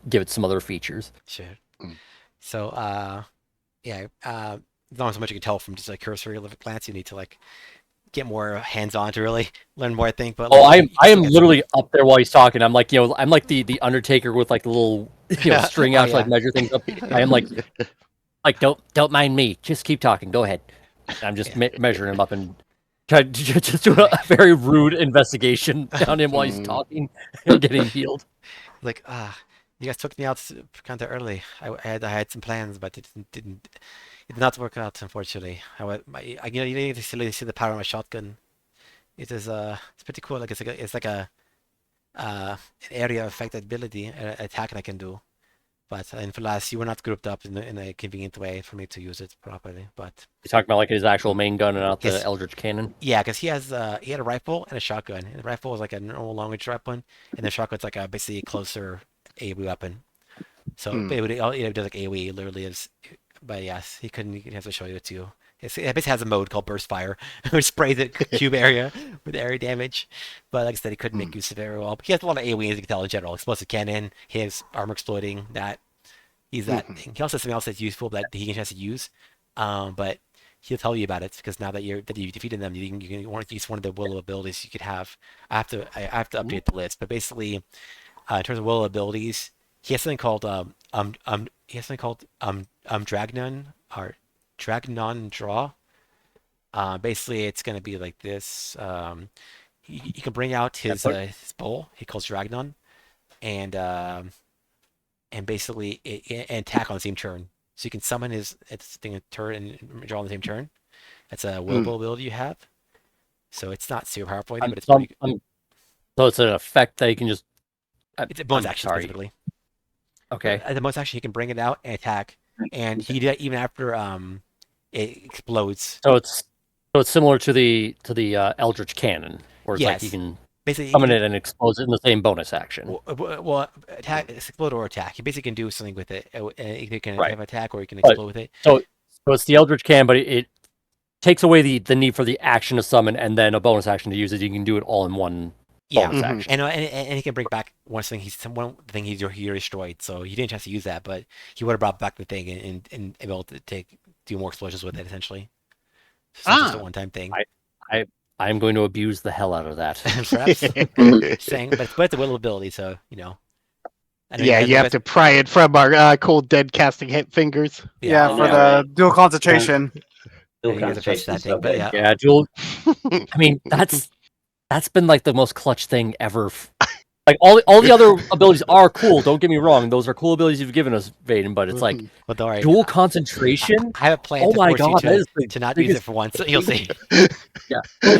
give it some other features. Sure. Mm. So, not so much you can tell from just a cursory glance. You need to like get more hands-on to really learn more. I think. But Oh, like, I am literally up there while he's talking. I'm like, I'm like the Undertaker with like the little string Oh, out to like yeah. measure things up. I am like don't mind me. Just keep talking. Go ahead. I'm just measuring him up and just doing a very rude investigation on him while he's talking and getting healed. Like you guys took me out kind of early. I had some plans, but it did not work out, unfortunately. You need to see the power of my shotgun. It is it's pretty cool. Like it's like a an area effect ability attack that I can do. But in Falas, you were not grouped up in a convenient way for me to use it properly. But He's talking about like his actual main gun and not Yes. the Eldritch Cannon. yeah, because he had a rifle and a shotgun. And the rifle was like a normal long range weapon, and the shotgun's like a basically a closer AoE weapon. So it does like AoE literally is. But yes, he couldn't. He has to show you it to you. It basically has a mode called Burst Fire, which sprays the cube area with area damage. But like I said, he couldn't make use of it very well. But he has a lot of AoE, as you can tell in general. Explosive cannon, his armor exploding. He's that thing. He also has something else that's useful that he can to use. But he'll tell you about it because now that you defeated them, you can want to use one of the willow abilities you could have. I have to update the list, but basically, in terms of willow abilities, he has something called Dragnon or Dragnon Draw. Basically, it's gonna be like this. He can bring out his bowl. He calls Dragnon, and basically and attack on the same turn. So you can summon his thing a turn and draw on the same turn. That's a willable ability you have. So it's not super powerful, but it's pretty good. So it's an effect that you can just. It's a bonus action specifically. Okay. At the most action, he can bring it out and attack, and he did it even after it explodes. So it's similar to the Eldritch Cannon, where it's like you can basically summon it and explodes it in the same bonus action. Well, attack, explode or attack. You basically can do something with it. You can have attack or you can But- explode with it. So it's the Eldritch Cannon, but it takes away the need for the action to summon and then a bonus action to use it. You can do it all in one Yeah, bonus action. and he can bring back one thing he destroyed. So he didn't have to use that, but he would have brought back the thing and able to do more explosions with it essentially. So it's just a one-time thing. I'm going to abuse the hell out of that. Perhaps saying, but it's a willow ability, so you know. Yeah, you have to pry it from our cold dead casting hit fingers. Yeah, for the dual concentration. Dual you guys have touched concentration that is thing, so but good. yeah. Yeah, Jewel. I mean, that's been like the most clutch thing ever. Like all the other abilities are cool. Don't get me wrong; those are cool abilities you've given us, Vaden. But it's like But don't worry, dual concentration. I have a plan Oh to my force god, that you is the to not use it biggest- for once. You'll see.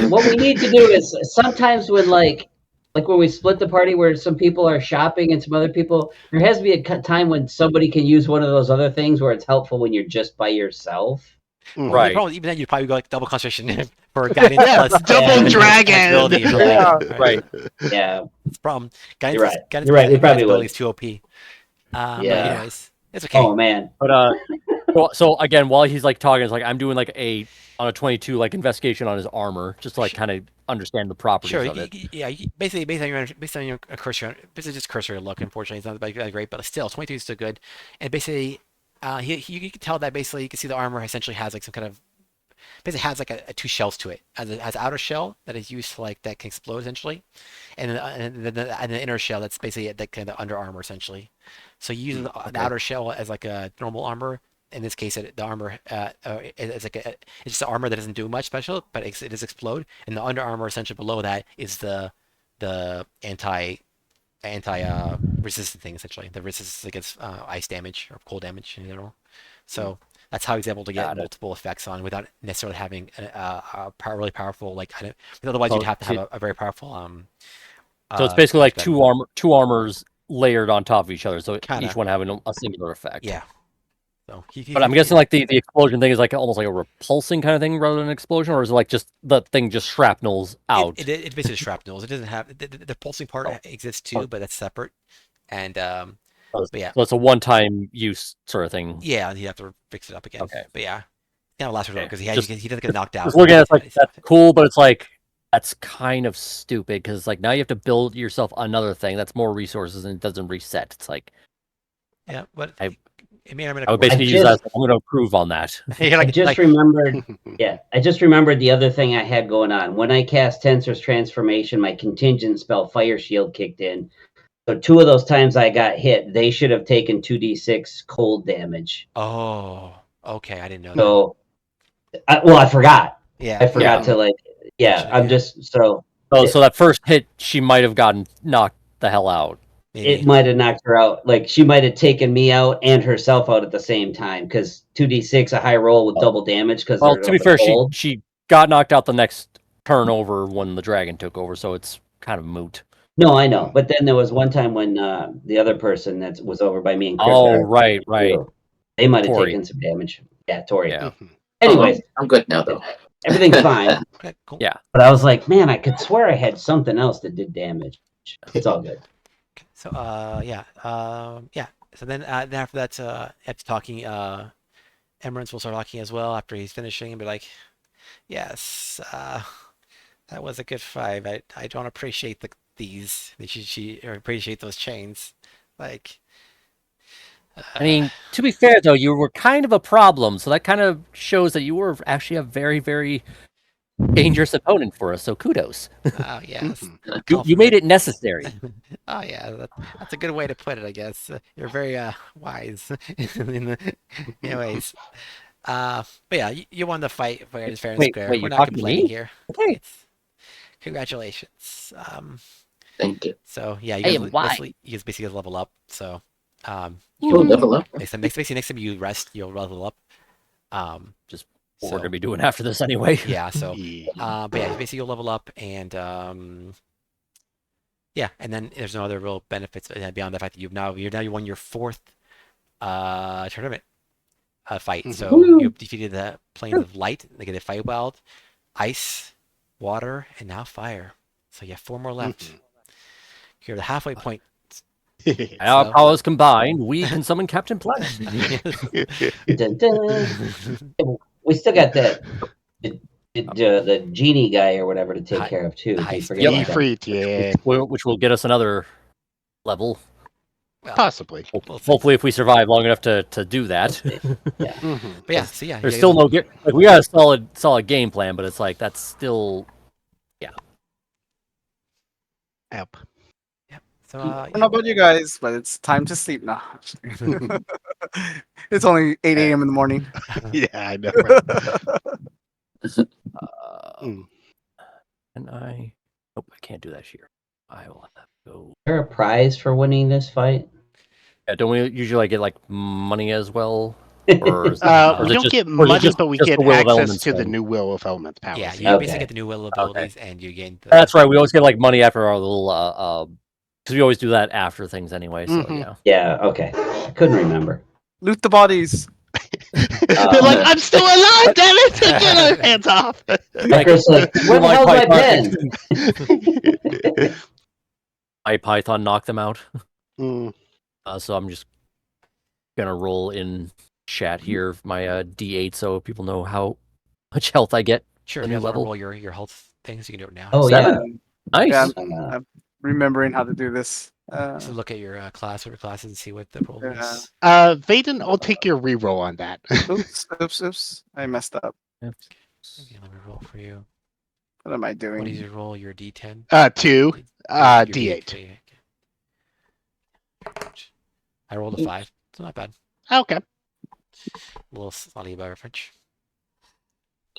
What we need to do is sometimes when like when we split the party where some people are shopping and some other people, there has to be a time when somebody can use one of those other things where it's helpful when you're just by yourself. Well, Right. Probably, even then, you'd probably go like double concentration for guidance Yeah, plus double dragon. ability. Yeah. Right. Yeah. It's a problem. Guidance, You're right. Guidance You're right, plus it probably ability would. is too OP. But Yeah. anyways, it's okay. Oh man. But so again, while he's like talking, it's like I'm doing like on a 22 like investigation on his armor, just to like kind of understand the properties Sure. of it. Basically, based on your cursory, basically just cursory look. Unfortunately, it's not that great, but still, 22 is still good. And basically, you can tell that basically you can see the armor essentially has like some kind of basically has like a two shells to it. Has an outer shell that is used for like that can explode essentially, and the inner shell that's basically that kind of under armor essentially. So you use the outer shell as like a normal armor. In this case, the armor is like it's just an armor that doesn't do much special, but it does explode. And the under armor essentially below that is the anti resistant thing essentially. The resistance against ice damage or cold damage in general. So that's how he's able to get multiple effects on without necessarily having a really powerful like. Otherwise, you'd have to have a very powerful. So it's basically like two armors layered on top of each other, so Kinda. each one having a singular effect. Yeah. So But I'm guessing like the explosion thing is like almost like a repulsing kind of thing rather than an explosion, or is it like just the thing just shrapnels out? It basically shrapnels. It doesn't have the pulsing part exists too, but that's separate. And but yeah, So it's a one-time use sort of thing. yeah, you have to fix it up again. Okay. But yeah, kind of last resort because he doesn't get knocked out. Just looking at it, it's like that's cool, but it's like that's kind of stupid because it's like now you have to build yourself another thing that's more resources and it doesn't reset. It's like Yeah, but It may or may not I would work. basically use that. I'm going to approve on that. You're I just remembered. Yeah, I just remembered the other thing I had going on. When I cast Tensor's Transformation, my contingent spell Fire Shield kicked in. So 2 of those times I got hit, they should have taken 2d6 cold damage. Oh, okay. I didn't know that. So, I forgot. Yeah. I forgot to I'm just so So that first hit, she might have gotten knocked the hell out. Maybe. it might have knocked her out. Like she might have taken me out and herself out at the same time because 2d6 a high roll with double damage. Because Well, to be fair, she got knocked out the next turn over when the dragon took over, so it's kind of moot. No, I know. But then there was one time when the other person that was over by me and Chris. Oh, right. They might have Tori. taken some damage. Yeah, Tori. Yeah. Anyways, I'm good now though. everything's fine. Okay, cool. Yeah. But I was like, man, I could swear I had something else that did damage. It's all good. So yeah. So then after that, after talking, Emerance will start talking as well after he's finishing and be like, yes, that was a good fight. I don't appreciate these. She appreciate those chains. Like, I mean, to be fair, though, you were kind of a problem, so that kind of shows that you were actually a very, very dangerous opponent for us, so kudos. oh yes. You made it necessary. Oh yeah, that's a good way to put it, I guess. You're very wise anyways. But yeah, you won the fight fair and Wait, square. wait, We're you're not talking to complaining me? here. Okay. Congratulations. Thank you. So yeah, Hey, you guys, why? basically level up. So You'll level up. basically next time you rest, you'll level up. Just what so, we're going to be doing after this anyway. yeah. So Yeah. but yeah, basically you'll level up and yeah, and then there's no other real benefits beyond the fact that you won your 4th tournament fight. So Woo! you've defeated the planes of light, negative Feywild, ice, water, and now fire. So you have 4 more left. You're the halfway point. And our powers combined, we can summon Captain Planet. Dun, dun. We still got the genie guy or whatever to take Hi- care of too. hi- Don't forget Yeah. about that. Ifrit, yeah, Which will get us another level. possibly. We'll see. Hopefully, if we survive long enough to do that. Mhm. But yeah, so yeah, There's you still guys- no like we got a solid game plan, but it's like that's still Yep. So I don't know about you guys, but it's time to sleep now. It's only 8 a.m. in the morning. Yeah, I know. Right? Mm. and I nope, I can't do that here. I will have to go. Is there a prize for winning this fight? Yeah, don't we usually get like money as well? Or is We it don't just- get or is it money, just- but we just get the Will of access Elements to the thing? new Will of Elements powers. yeah, you Okay. basically get the new will abilities and you gain the That's right. We always get like money after our little because we always do that after things anyway. So Mhm. yeah. Yeah. Okay. I couldn't remember. Loot the bodies. They're like, I'm still alive, damn it! Get our hands off. Chris, like, where the hell's my pen? My Python knocked them out. Mm. So I'm just gonna roll in chat here my D8 so people know how much health I get. Sure, the if new you want to level. roll your health things, you can do it now. Oh So, yeah. Seven. Nice. Yeah. Uh, Remembering how to do this. so look at your class or classes and see what the roll Yeah. is. Vaden, I'll take your reroll on that. Oops. I messed up. Maybe let me roll for you. What am I What doing? is your roll? Your D10. 2, Your D8. I rolled a 5. It's not bad. Okay. A little slightly above average.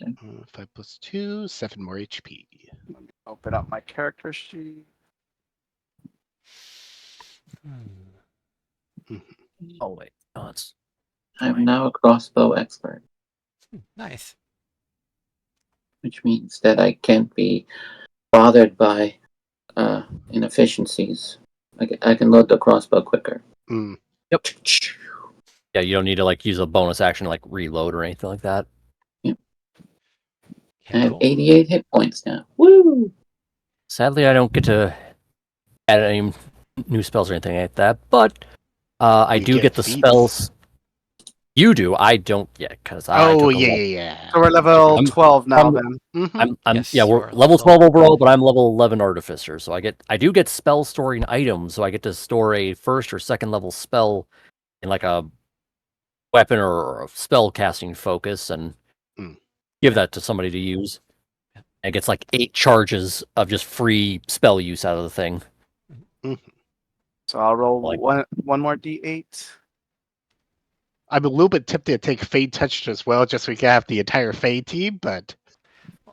5 plus 2, 7 more HP. Let me open up my character sheet. Oh wait. Oh, it's I'm now a crossbow expert, Nice. which means that I can't be bothered by inefficiencies. I can load the crossbow quicker. Mm. Yep. Yeah, you don't need to like use a bonus action to like reload or anything like that. I Yeah, have cool. 88 hit points now. woo! Sadly, I don't get to add any new spells or anything like that, but I You do get get the feats. spells. You do. I don't yet because I Oh, took a yeah, level- yeah, So we're level I'm- 12 now I'm- then. yeah. Mhm. I'm Yes, yeah, you we're are level level 12 overall, 12. but I'm level 11 artificer, so I do get spell storing items, so I get to store a first or second level spell in like a weapon or a spell casting focus and Mm. give that to somebody to use. And it gets like 8 charges of just free spell use out of the thing. So I'll roll Like- one more d8. I'm a little bit tempted to take Fade Touch as well, just so we can have the entire Fade team, but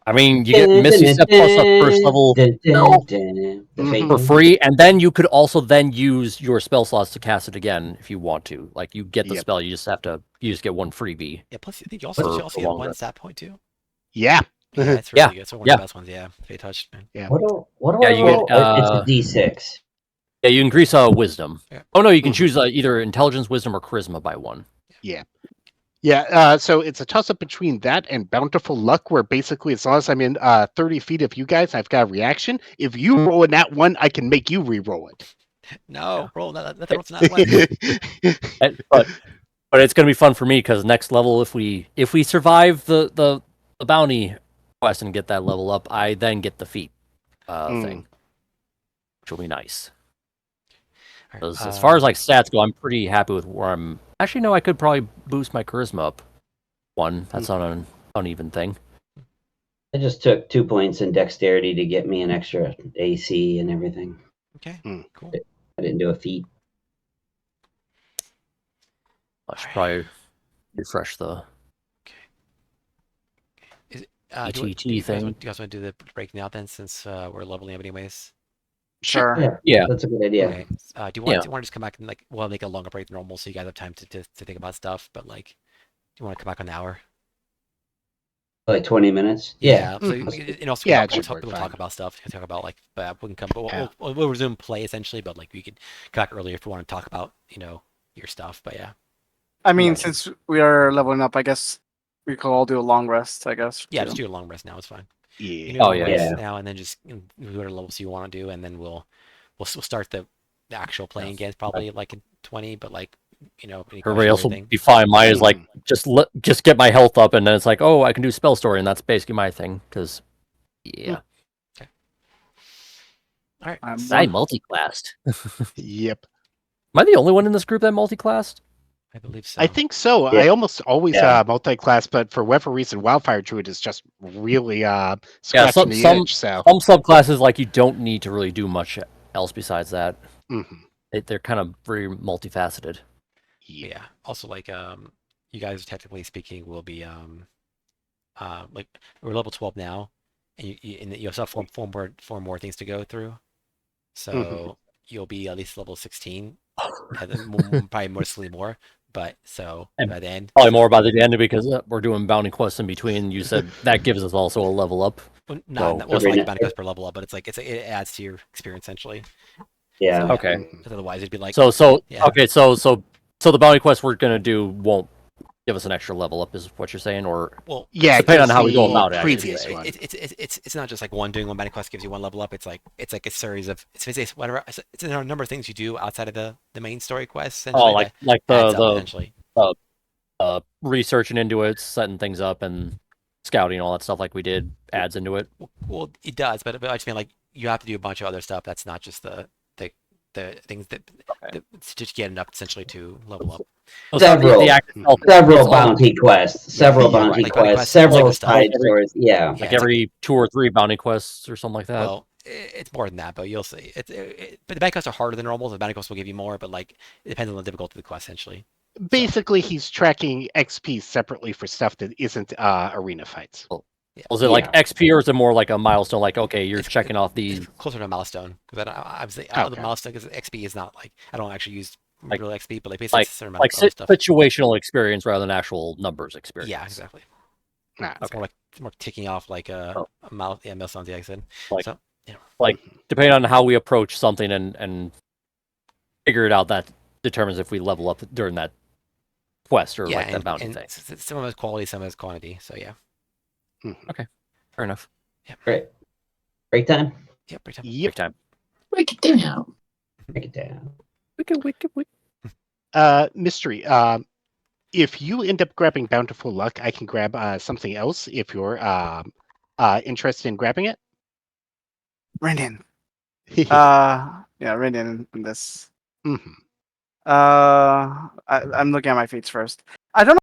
I mean, you get Misty Step plus up first level for free, and then you could also then use your spell slots to cast it again if you want to. Like you get the Yep. spell, you just get one freebie. Yeah, plus I think you also For you also a get long one rest. stat point too. yeah. Yeah, that's really Yeah, good. It's one of yeah. the best ones. Yeah, Fade Touch, man. What do Yeah, I you roll? get, It's a D6. Yeah, you increase wisdom. Yeah. Oh no, you can Mhm. choose either intelligence, wisdom, or charisma by 1. Yeah, so it's a toss up between that and Bountiful Luck, where basically, as long as I'm in 30 feet of you guys, I've got a reaction. If you roll in that one, I can make you re-roll it. No, roll that. That roll's not one. But it's gonna be fun for me because next level, if we survive the bounty quest and get that level up, I then get the feat thing, which will be nice. All right, As far as like stats go, I'm pretty happy with where I'm. Actually, no, I could probably boost my charisma up 1. That's not an uneven thing. I just took 2 points in dexterity to get me an extra AC and everything. okay, Mm. cool. I didn't do a feat. I should probably refresh the Do ETT you guys thing. want to do the break now then, since we're leveling up anyways? Sure. Yeah. That's a good idea. Okay. Do you want to just come back and like make a longer break than normal so you guys have time to think about stuff? But like, do you want to come back an hour? Like 20 minutes. Yeah. So and also Yeah, we'll it should talk, work we'll fine. talk about stuff. We'll talk about like we can come, but Yeah. we'll resume play essentially. But like we could come back earlier if we want to talk about your stuff. But yeah, I mean, Yeah. since we are leveling up, I guess we could all do a long rest. I guess. yeah, too. just do a long rest now. It's fine. Yeah. You Oh, long yeah. rest Yeah. now, and then just whatever levels you want to do, and then we'll start the actual playing again probably like in 20. But like any Everybody questions else or will anything? be fine. Mine is like just get my health up, and then it's like, oh, I can do spell story, and that's basically my thing. Because yeah, All right. I'm I one- multi-classed. Yep. Am I the only one in this group that multi-classed? I believe so. I think so. Yeah. I almost always Yeah. multi-class, but for whatever reason, Wildfire Druid is just really scratching the some- itch. So Some subclasses like you don't need to really do much else besides that. Mhm. They're kind of very multifaceted. Yeah. Also, like, you guys, technically speaking, will be like we're level 12 now, and you also have four more things to go through. So you'll be at least level 16, and then probably mostly more. But so And by then, Probably more by the end because we're doing bounty quests in between. You said that gives us also a level up. well, So- not well, it's Every like now- bounty quest per level up, but it's like it adds to your experience essentially. Yeah. So, Okay. Mhm. 'cause otherwise, it'd be like yeah. Okay, so the bounty quest we're gonna do won't give us an extra level up, is what you're saying, or well, Yeah, Depending on just how we go the about it, actually, Previous yeah. one. it's not just like one bounty quest gives you one level up. It's like a series of it's whatever. It's a number of things you do outside of the main story quest. Essentially, like that adds up the eventually. researching into it, setting things up, and scouting all that stuff like we did adds into it. Well, it does, but I just mean like you have to do a bunch of other stuff. That's not just the things that to just get enough essentially to level up. So Several. the act itself, Several it's all- bounty quests. Several Yeah, bounty like bounty quests. quests, Several like stuff. side Every- stories. Yeah. Yeah, like every 2 or 3 bounty quests or something like that. well, it's more than that, but you'll see. But the bounty quests are harder than normal. So the bounty quests will give you more, but like it depends on the difficulty of the quest essentially. Basically, he's tracking XP separately for stuff that isn't arena fights. Was it like XP or is it more like a milestone? Like, okay, you're checking off these. It's closer to a milestone because I was the Okay. milestone because XP is not like I don't actually use Like- real XP, but like basically like- it's a certain amount Like of other stuff. situational experience rather than actual numbers experience. Yeah, exactly. Nah, It's more ticking off like a milestones. Yeah, I said. Like- So, Depending on how we approach something and figure it out, that determines if we level up during that quest or yeah, like that bounty and thing. some of it's quality, some of it's quantity. So yeah, Fair enough. Great. Break time. yeah, pretty time. Yep. Big time. Break it down. Break it down. Mystery. If you end up grabbing Bountiful Luck, I can grab something else if you're interested in grabbing it. Radiant. Yeah, Radiant in this. Mhm. I'm looking at my feats first. I don't know.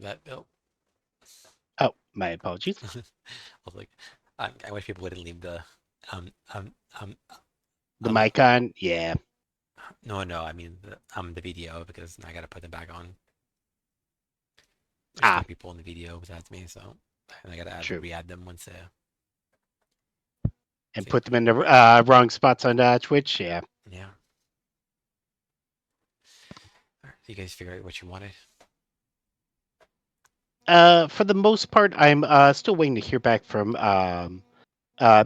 that, Bill. Oh, my apologies. I was like, I wish people wouldn't leave the um um um The Um, mic on? Yeah. no, I mean the video because I gotta put them back on. There's Ah. no people in the video besides me, so I gotta True. re-add them once. And See. put them in the wrong spots on Twitch. Yeah. Yeah. Alright, you guys figure out what you wanted. For the most part, I'm still waiting to hear back from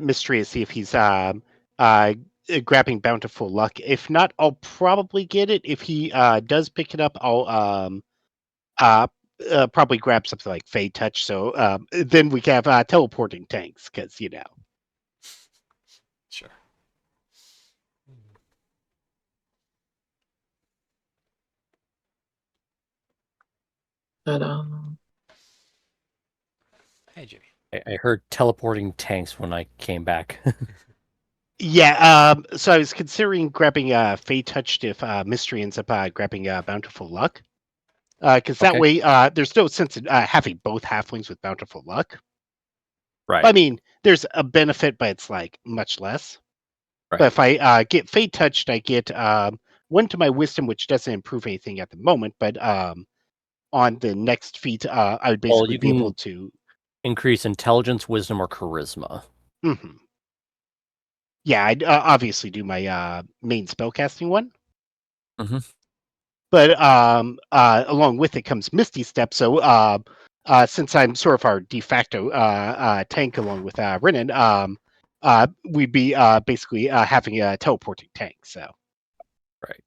Mystery to see if he's grabbing Bountiful Luck. If not, I'll probably get it. If he does pick it up, I'll probably grab something like Fade Touch. So then we can have teleporting tanks, because Sure. Ta-da. Hey, Jimmy. I heard teleporting tanks when I came back. Yeah. So I was considering grabbing Fade Touch if Mystery ends up grabbing Bountiful Luck. Because that Okay. way, there's no sense in having both halflings with Bountiful Luck. Right. I mean, there's a benefit, but it's like much less. Right. But if I get Fade Touched, I get one to my Wisdom, which doesn't improve anything at the moment. But on the next feat, I would basically you be able can- to. Increase intelligence, wisdom, or charisma. Mhm. Yeah, I'd obviously do my main spellcasting one. Mhm. But along with it comes Misty Step. So since I'm sort of our de facto tank along with Renan, we'd be basically having a teleporting tank. So Right.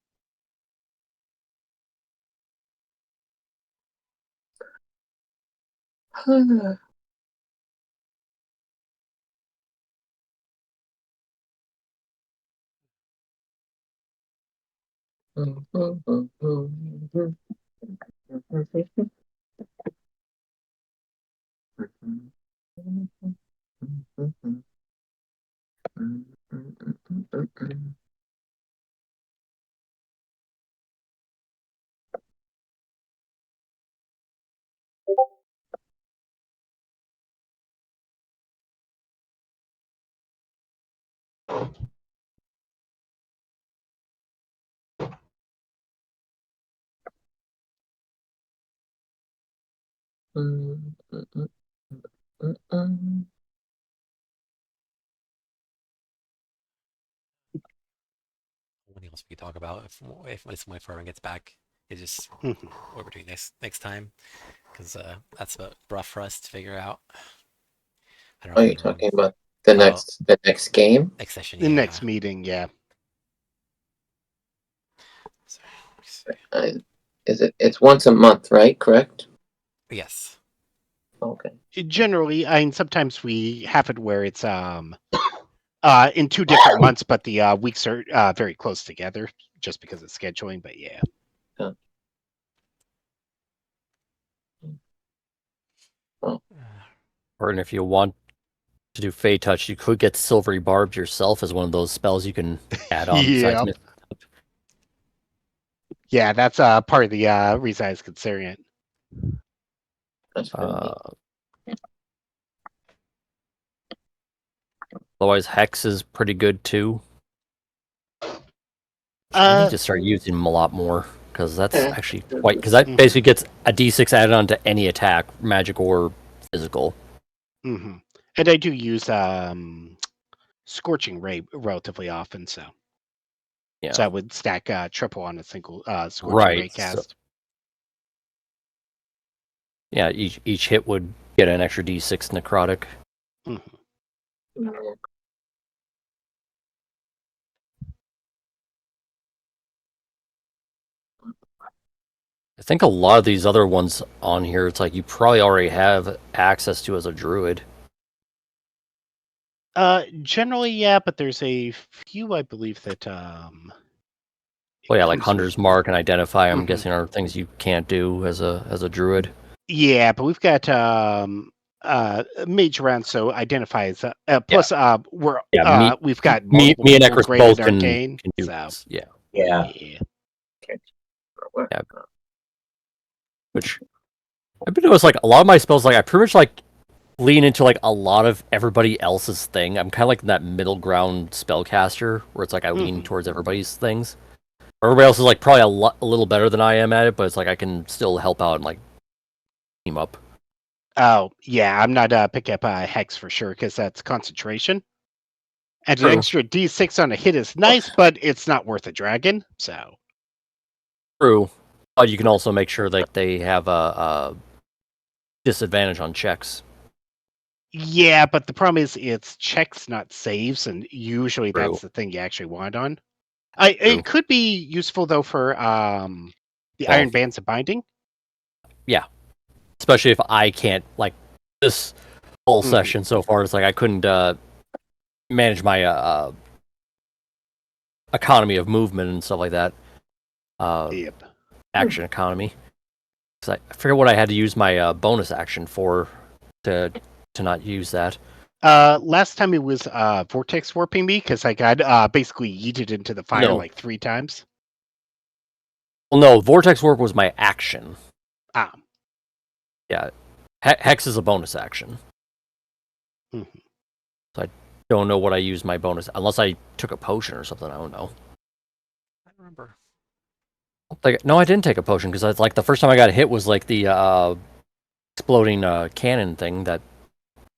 What else we could talk about if when Furman gets back? It's just Mhm. what we're doing next time, because that's about rough for us to figure out. I don't know. Are if you anyone- talking about the next game? next session? the Yeah. next meeting, yeah. Sorry, let me see. It's once a month, right? Correct? Yes. Okay. Generally, I mean, sometimes we have it where it's in 2 different months, but the weeks are very close together just because of scheduling. But yeah. Or and if you want to do Fey Touch, you could get Silvery Barbed yourself as one of those spells you can add on. Yeah. Besides Yeah, that's part of the reason I was considering it. That's pretty neat. Otherwise, Hex is pretty good too. I need to start using them a lot more because that's Yeah. actually quite. Because that basically gets a D6 added on to any attack, magic or physical. Mm-hmm. And I do use Scorching Ray relatively often, so Yeah. so I would stack triple on a single Scorching Right, Ray so- cast. Yeah, each hit would get an extra D6 necrotic. I think a lot of these other ones on here, it's like you probably already have access to as a druid. Generally, yeah, but there's a few I believe that Well, yeah, like comes with- Hunter's Mark and Identify, I'm Mhm. guessing are things you can't do as a druid. Yeah, but we've got mage around, so Identify is plus we're Yeah, we've got Me multiple and people Ekris graded both can arcane, do so this. Yeah. Yeah. yeah. Yeah. Which I've been noticing, like, a lot of my spells, like, I pretty much, like, lean into, like, a lot of everybody else's thing. I'm kind of like that middle ground spellcaster, where it's like I lean towards everybody's things. Everybody else is, like, probably a little better than I am at it, but it's like I can still help out and, like, team up. Oh, yeah, I'm not pick up Hex for sure, because that's concentration. And True. an extra D6 on a hit is nice, but it's not worth a dragon, so... True. But you can also make sure that they have a disadvantage on checks. Yeah, but the problem is it's checks, not saves, and usually True. that's the thing you actually want on. True. It could be useful, though, for the Well, Iron Bands of Binding. Especially if I can't, like, this whole session so far, it's like I couldn't manage my economy of movement and stuff like that. Yep. Action economy. 'Cause I forget what I had to use my bonus action for to not use that. Last time it was Vortex Warping me, because I got basically yeeted into the fire No. like 3 times. Well, no, Vortex Warp was my action. Ah. Yeah. Hex is a bonus action. Mhm. So I don't know what I used my bonus, unless I took a potion or something, I don't know. I don't remember. No, I didn't take a potion, because like the first time I got hit was like the exploding cannon thing that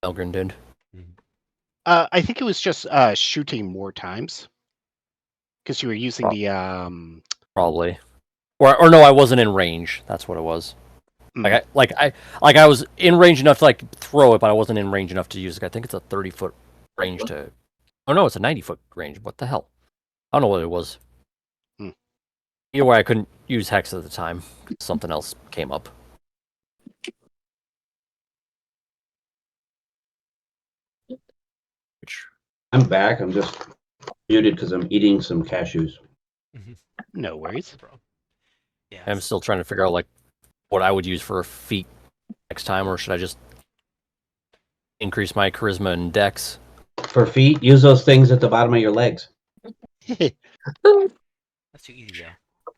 Elgrin did. I think it was just shooting more times. Because you were using the... Probably. Or no, I wasn't in range. That's what it was. I was in range enough to like throw it, but I wasn't in range enough to use it. I think it's a 30-foot range to. Oh no, it's a 90-foot range. What the hell? I don't know what it was. Either way, I couldn't use Hex at the time. Something else came up. Which I'm back. I'm just muted because I'm eating some cashews. No worries. Yeah. I'm still trying to figure out like what I would use for a feat next time, or should I just increase my charisma and dex? For feet, use those things at the bottom of your legs. That's too easy, though.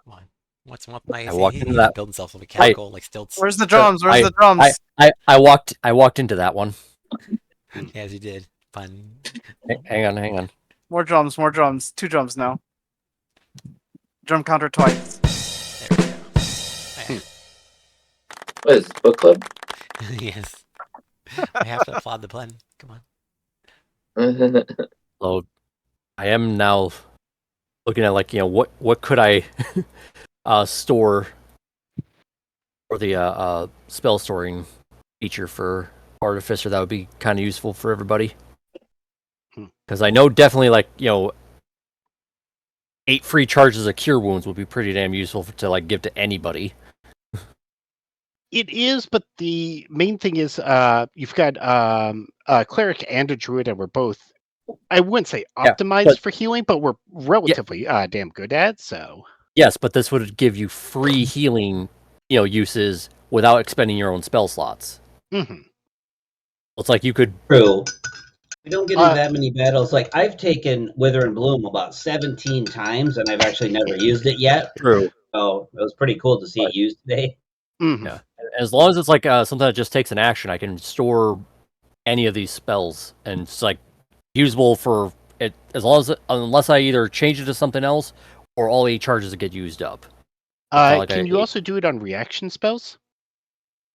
Come on. What's nice? I walked He into can that- build himself a mechanical, like stilts. Where's the drums? Where's the drums? I walked into that one. As you did. Fun. Hang on. More drums, more drums. 2 drums now. Drum counter twice. There we go. What is this, book club? Yes. I have to applaud the pun. Come on. So I am now looking at like, you know, what could I store for the spell storing feature for Artificer that would be kind of useful for everybody. Because I know definitely like, you know, 8 free charges of cure wounds would be pretty damn useful to like give to anybody. It is, but the main thing is you've got a cleric and a druid, and we're both, I wouldn't say optimized but- for healing, but we're relatively damn good at, so... Yes, but this would give you free healing, you know, uses without expending your own spell slots. Mm-hmm. It's like you could. True. We don't get into that many battles. Like, I've taken Wither and Bloom about 17 times, and I've actually never used it yet. True. So it was pretty cool to see it used today. Mm-hmm. Yeah. As long as it's like something that just takes an action, I can store any of these spells, and it's like usable for it as long as unless I either change it to something else or all 8 charges that get used up. Like Can you also do it on reaction spells?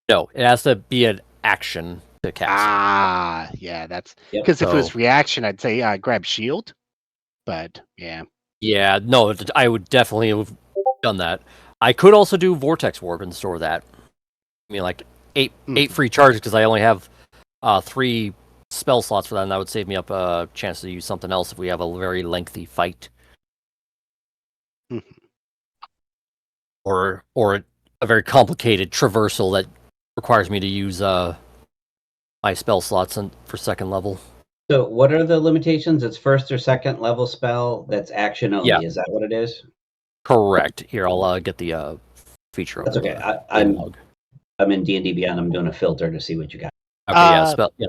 No, it has to be an action to cast. Yeah, that's... Yep. Because if it was So- reaction, I'd say grab shield, but yeah. Yeah, no, I would definitely have done that. I could also do Vortex Warp and store that. I mean, like 8 free charges because I only have 3 spell slots for that, and that would save me up a chance to use something else if we have a very lengthy fight. Or a very complicated traversal that requires me to use my spell slots for second level. So what are the limitations? It's first or second level spell that's action only. Yeah. Is that what it is? Correct. Here, I'll get the feature. That's up okay. the I'm log. in D&D Beyond. I'm doing a filter to see what you got. Okay, yeah, spell you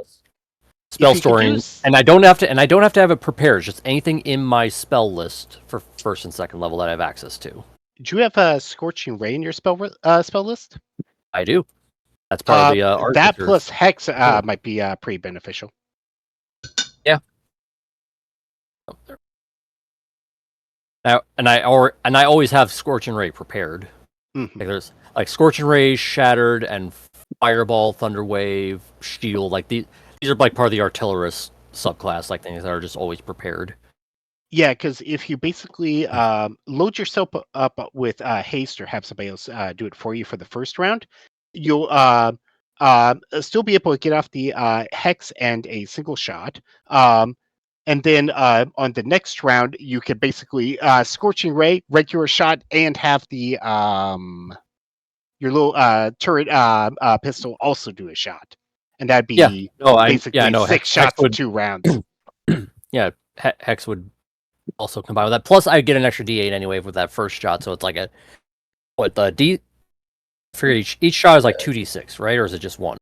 could storing, use- and I don't have to have it prepared. It's just anything in my spell list for first and second level that I have access to. Do you have a Scorching Ray in your spell list? I do. That's part of the art that features. plus Hex Cool. might be pretty beneficial. Now, and I always have Scorching Ray prepared. Mhm. Like there's like Scorching Ray, Shattered, and Fireball, Thunder Wave, Shield. Like these are like part of the artillerist subclass, like things that are just always prepared. Yeah, because if you basically load yourself up with haste or have somebody else do it for you for the first round, you'll still be able to get off the Hex and a single shot. And then on the next round, you can basically Scorching Ray, regular shot, and have the your little turret pistol also do a shot, and that'd be basically six shots in 2 rounds. Yeah, Hex would also combine with that. Plus, I get an extra D8 anyway with that first shot, so it's like a for each shot is like 2d6, right? Or is it just one?